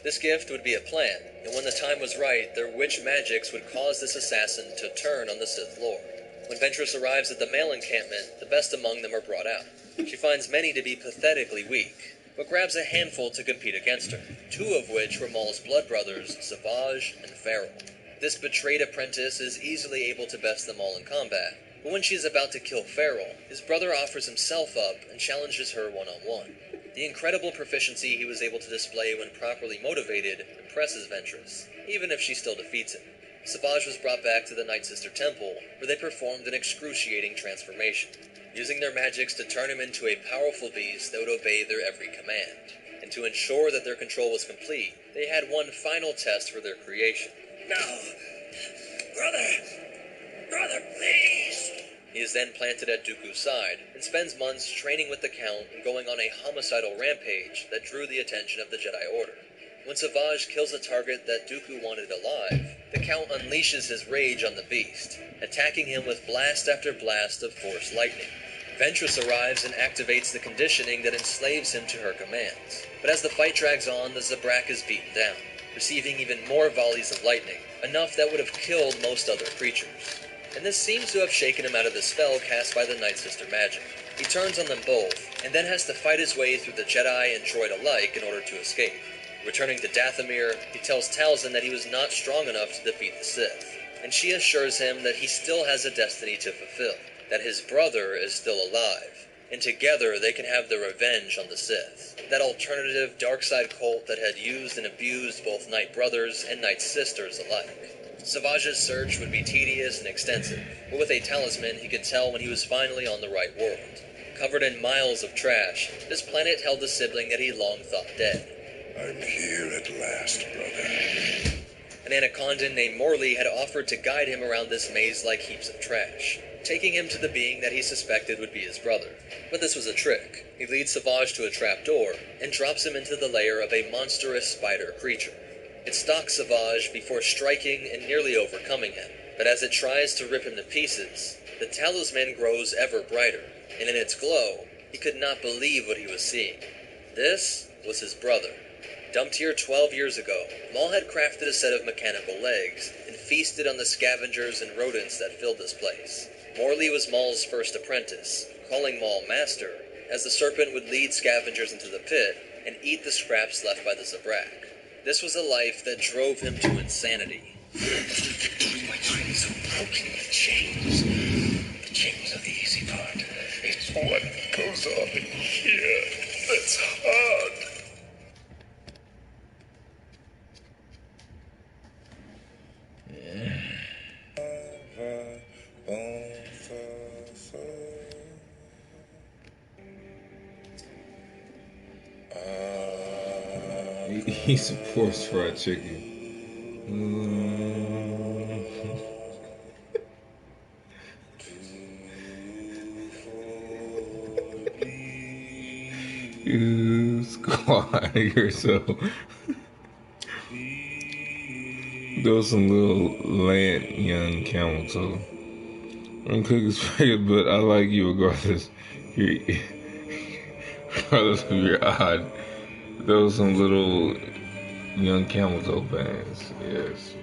This gift would be a plan, and when the time was right, their witch magics would cause this assassin to turn on the Sith Lord. When Ventress arrives at the male encampment, the best among them are brought out. She finds many to be pathetically weak, but grabs a handful to compete against her, two of which were Maul's blood brothers, Savage and Farrell. This betrayed apprentice is easily able to best them all in combat, but when she is about to kill Farrell, his brother offers himself up and challenges her one-on-one. The incredible proficiency he was able to display when properly motivated impresses Ventress, even if she still defeats him. Savage was brought back to the Night Sister Temple, where they performed an excruciating transformation, using their magics to turn him into a powerful beast that would obey their every command. And to ensure that their control was complete, they had one final test for their creation. No! Brother, please! He is then planted at Dooku's side, and spends months training with the Count and going on a homicidal rampage that drew the attention of the Jedi Order. When Savage kills a target that Dooku wanted alive, the Count unleashes his rage on the beast, attacking him with blast after blast of Force lightning. Ventress arrives and activates the conditioning that enslaves him to her commands. But as the fight drags on, the Zabrak is beaten down, receiving even more volleys of lightning, enough that would have killed most other creatures. And this seems to have shaken him out of the spell cast by the Night Sister magic. He turns on them both, and then has to fight his way through the Jedi and droid alike in order to escape. Returning to Dathomir, he tells Talzin that he was not strong enough to defeat the Sith, and she assures him that he still has a destiny to fulfill, that his brother is still alive, and together they can have their revenge on the Sith, that alternative dark side cult that had used and abused both Night Brothers and Night Sisters alike. Savage's search would be tedious and extensive, but with a talisman he could tell when he was finally on the right world. Covered in miles of trash, this planet held a sibling that he long thought dead. I'm here at last, brother. An anacondan named Morley had offered to guide him around this maze like heaps of trash, taking him to the being that he suspected would be his brother. But this was a trick. He leads Savage to a trapdoor and drops him into the lair of a monstrous spider creature. It stalks Savage before striking and nearly overcoming him, but as it tries to rip him to pieces, the talisman grows ever brighter, and in its glow, he could not believe what he was seeing. This was his brother. Dumped here 12 years ago, Maul had crafted a set of mechanical legs and feasted on the scavengers and rodents that filled this place. Morley was Maul's first apprentice, calling Maul Master, as the serpent would lead scavengers into the pit and eat the scraps left by the Zabrak. This was a life that drove him to insanity. My mind is so broken with chains. The chains are the easy part. It's what goes on in here that's hard. He supports fried chicken. You squat yourself. Those some little land young camel toe. I'm cooking spaghetti, but I like you regardless. Regardless of your odd. Those some little young camel toe bands. Yes.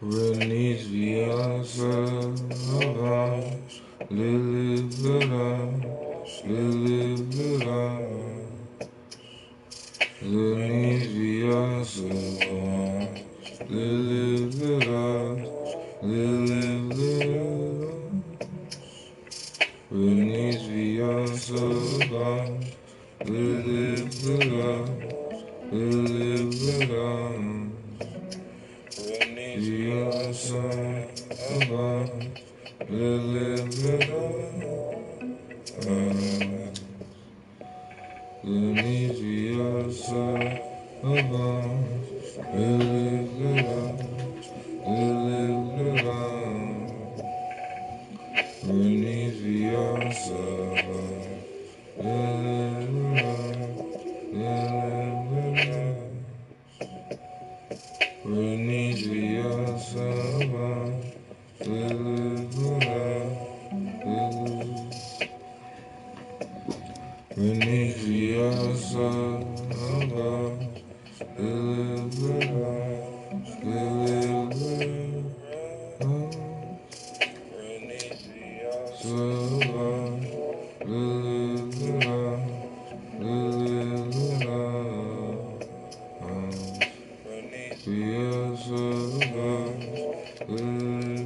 Renise Vianza, Lily Village, Lily Village, Renise Vianza, Lily Village, Lily Village, Renise Vianza, Lily Village, Lily Village. Vianza, Lily Village, Lily Vianza, Lily Village, Lily Village, Lily Vianza, Lily Village, Renise Vianza, Lily Village, Renise Vianza, Lily Village, Lily Village, Lily Village, Lily Village, Vianza, Lily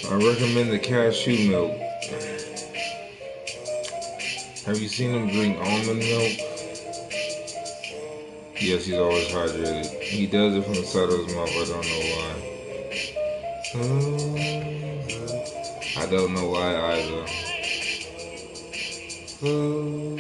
I recommend the cashew milk. Have you seen him drink almond milk? Yes, he's always hydrated. He does it from the side of his mouth. I don't know why. I don't know why either. Oh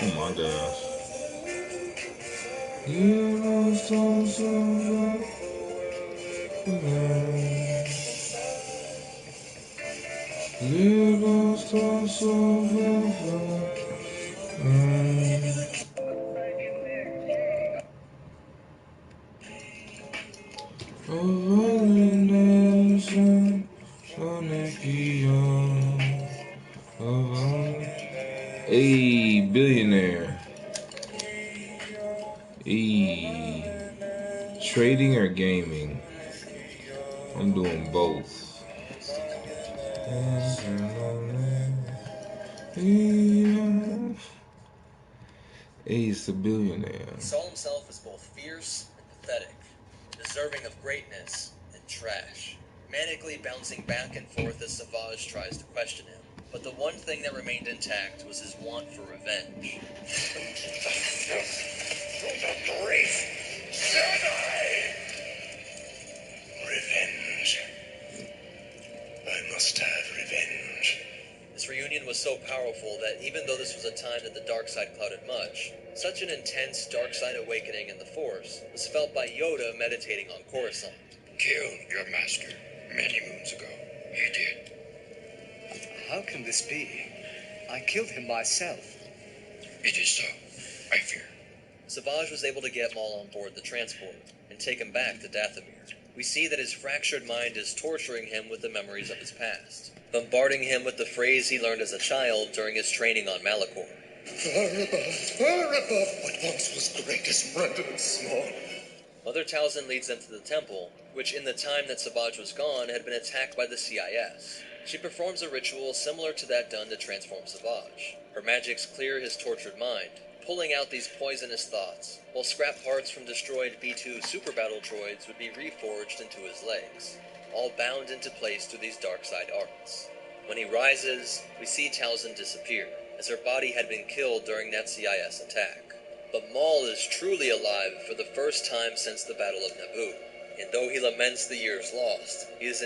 my gosh. Hey, billionaire. Hey, trading or gaming? I'm doing both. He's a billionaire. He saw himself as both fierce and pathetic, deserving of greatness and trash, manically bouncing back and forth as Savage tries to question him. But the one thing that remained intact was his want for revenge. Revenge. I must have revenge. This reunion was so powerful that even though this was a time that the dark side clouded much, such an intense dark side awakening in the Force was felt by Yoda meditating on Coruscant. Killed your master many moons ago. He did. How can this be? I killed him myself. It is so, I fear. Savage was able to get Maul on board the transport and take him back to Dathomir. We see that his fractured mind is torturing him with the memories of his past, bombarding him with the phrase he learned as a child during his training on Malachor. Far above what once was greatest, rendered and small. Mother Talzin leads them to the temple, which in the time that Savage was gone had been attacked by the CIS. She performs a ritual similar to that done to transform Savage. Her magics clear his tortured mind, pulling out these poisonous thoughts, while scrap parts from destroyed B-2 super battle droids would be reforged into his legs, all bound into place through these dark side arts. When he rises, we see Talzin disappear, as her body had been killed during that CIS attack. But Maul is truly alive for the first time since the Battle of Naboo, and though he laments the years lost, he is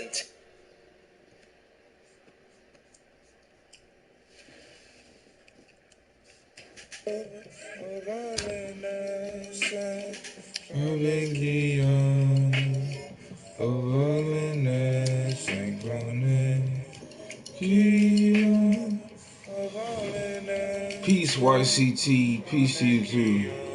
Peace, YCT. Peace to you too.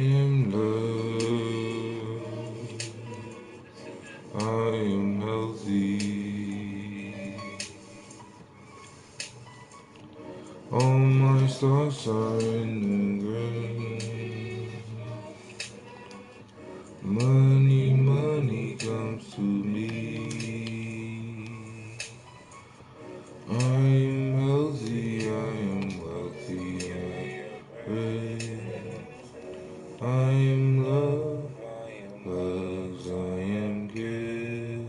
am love. I am healthy. All my stars are in the green. Money, money comes to me. I am healthy, I am wealthy, I am rich. I am love, loves, I am gifts.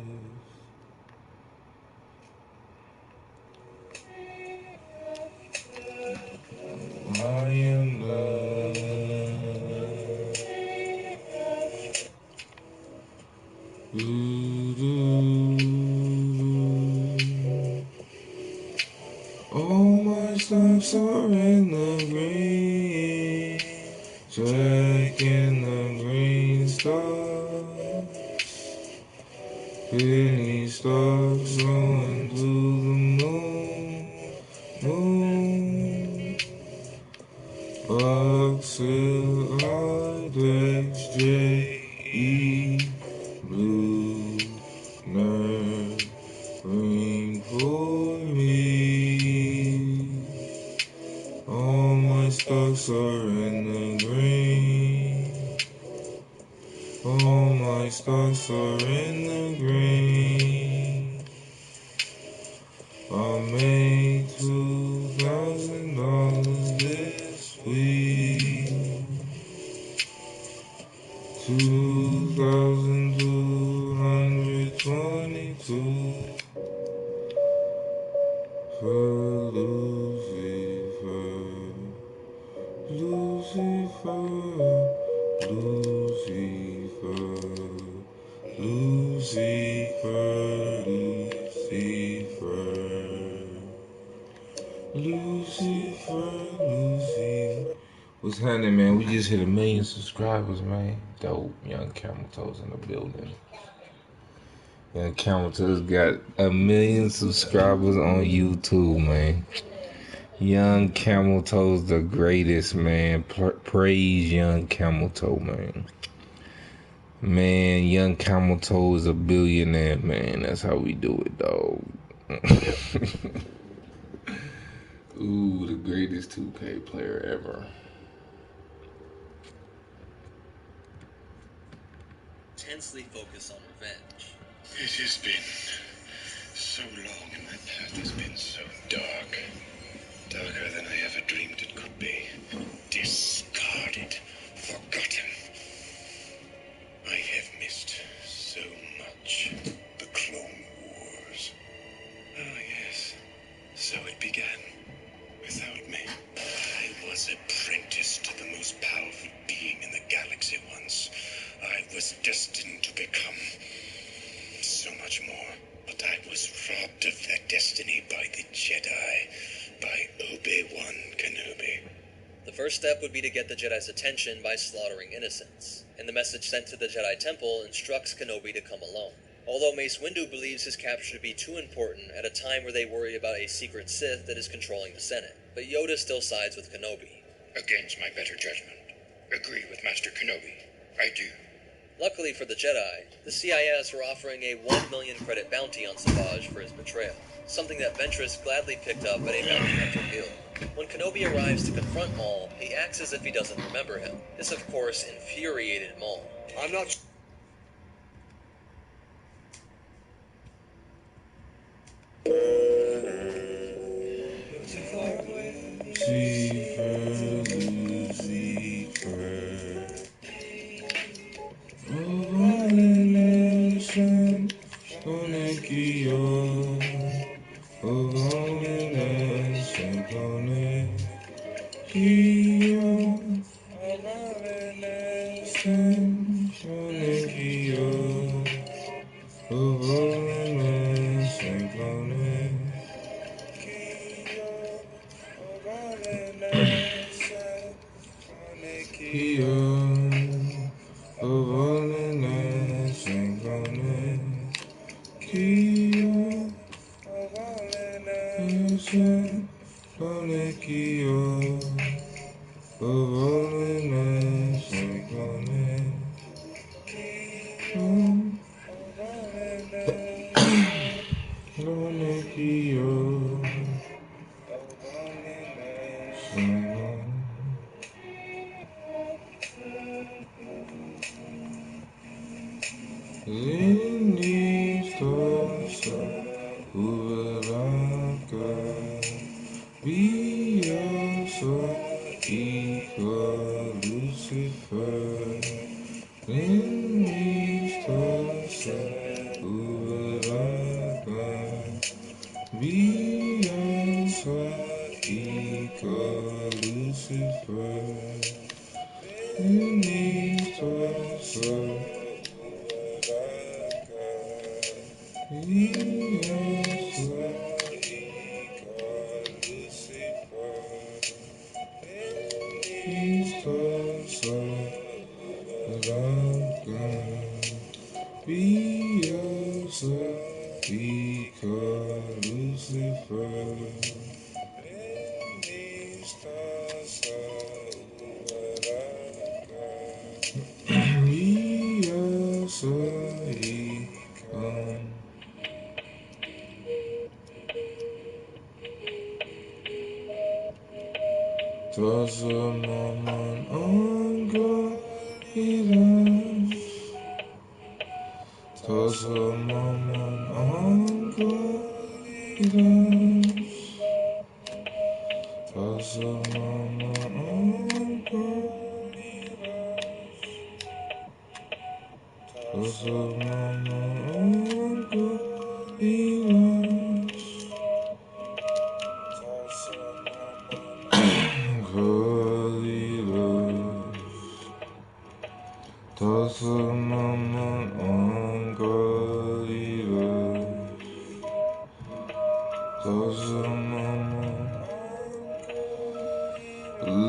I am love. All my steps are in the green, checking the green stuff. Penny stars going to the moon. Oxide XJE, blue, nerd, green for me. All my stocks are in the green. All my stocks are in the green. I made $2,000 this week. 2,222 for Lucifer, Lucifer, Lucifer, Lucifer, Lucifer, Lucifer, Lucifer. What's happening, man? We just hit 1 million subscribers, man. Dope. Young Camel Toes in the building. Young Camel Toes got 1 million subscribers on YouTube, man. Young Camel Toes the greatest, man. Praise Young Camel Toe, man. Man, Young Camel Toe is a billionaire, man. That's how we do it, dog. Ooh, the greatest 2K player ever. Intensely focused on revenge. It has been so long and my path has been so dark. Darker than I ever dreamed it could be. Discarded, forgotten. I have missed so much. The Clone Wars. Ah, yes. So it began. Without me. I was apprenticed to the most powerful being in the galaxy once. I was destined to become so much more. But I was robbed of that destiny by the Jedi. By Obi-Wan Kenobi. The first step would be to get the Jedi's attention by slaughtering innocents, and the message sent to the Jedi Temple instructs Kenobi to come alone. Although Mace Windu believes his capture to be too important at a time where they worry about a secret Sith that is controlling the Senate, but Yoda still sides with Kenobi. Against my better judgment. Agree with Master Kenobi. I do. Luckily for the Jedi, the CIS were offering a 1 million credit bounty on Savage for his betrayal, something that Ventress gladly picked up at a bounty hunter guild. When Kenobi arrives to confront Maul, he acts as if he doesn't remember him. This, of course, infuriated Maul. I'm not. in these thoughts who will I go? Be also equal Lucifer. In these thoughts who will I go? Be also equal Lucifer. In these thoughts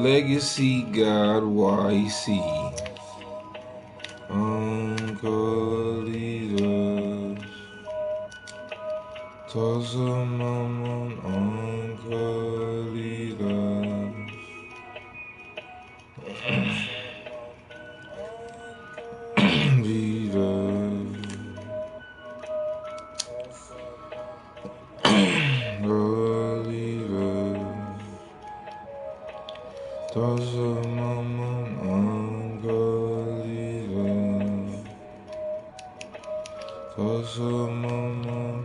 Legacy God YC Uncle Leaders Tulsa Mama Uncle Leaders Leaders Tulsa Mama Uncle Leaders Tulsa Mama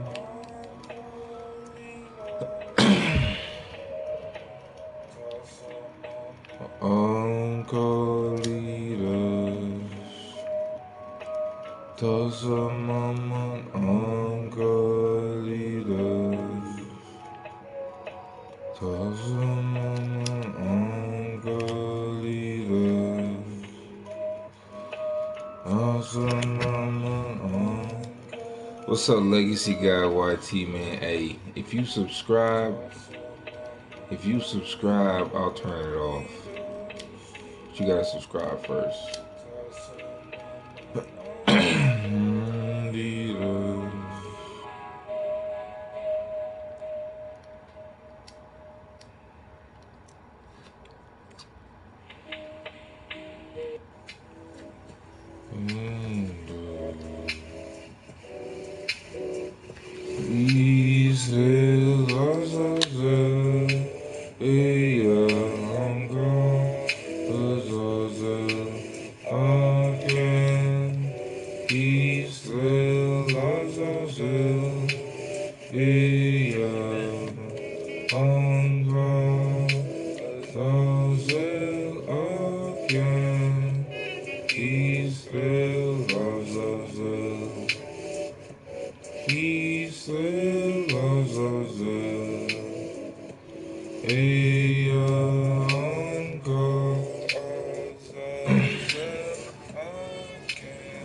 Uncle Leaders Tulsa Mama Uncle Leaders Tulsa Mama Uncle Leaders Tulsa Mama What's up, Legacy Guy YT, man? Hey, if you subscribe, I'll turn it off. But you gotta subscribe first.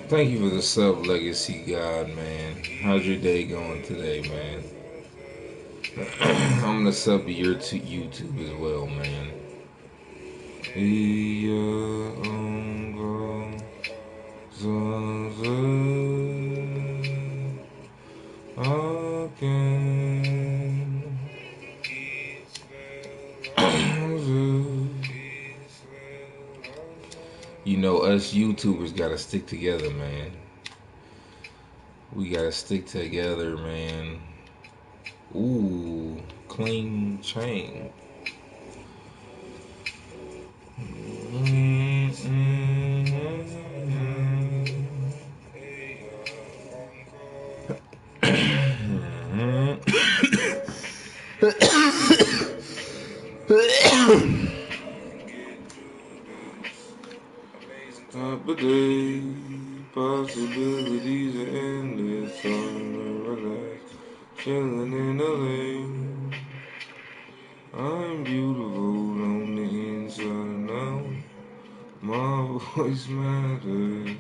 Thank you for the sub, Legacy God, man. How's your day going today, man? I'm gonna sub to your YouTube as well, man. You know, us YouTubers gotta stick together, man. We gotta stick together, man. Ooh, clean chain. chilling in LA. I'm beautiful on the inside now. My voice matters.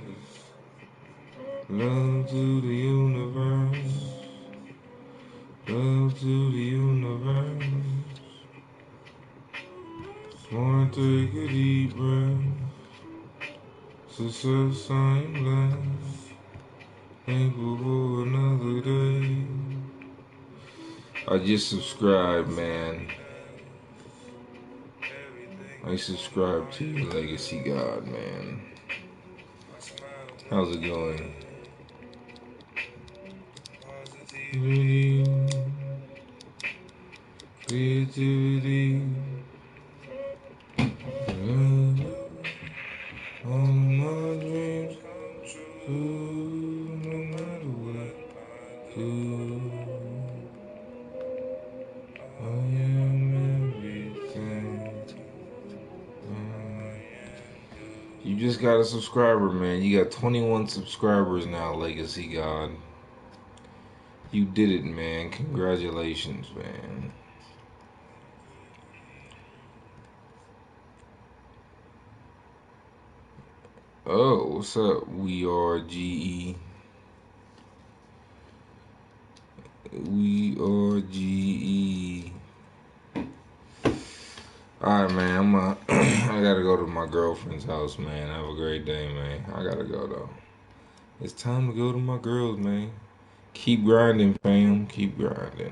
Love to the universe. Love to the universe. Wanna take a deep breath. Success, I'm blessed. Thankful for another day. I just subscribed, man. I subscribe to you, Legacy God, man. How's it going? Creativity. All my dreams come true, no matter what I do. I am everything. You just got a subscriber, man. You got 21 subscribers now, Legacy God. You did it, man. Congratulations, man. Oh, what's up? We are GE. We are GE. Alright, man. I gotta go to my girlfriend's house, man. Have a great day, man. I gotta go, though. It's time to go to my girls, man. Keep grinding, fam. Keep grinding.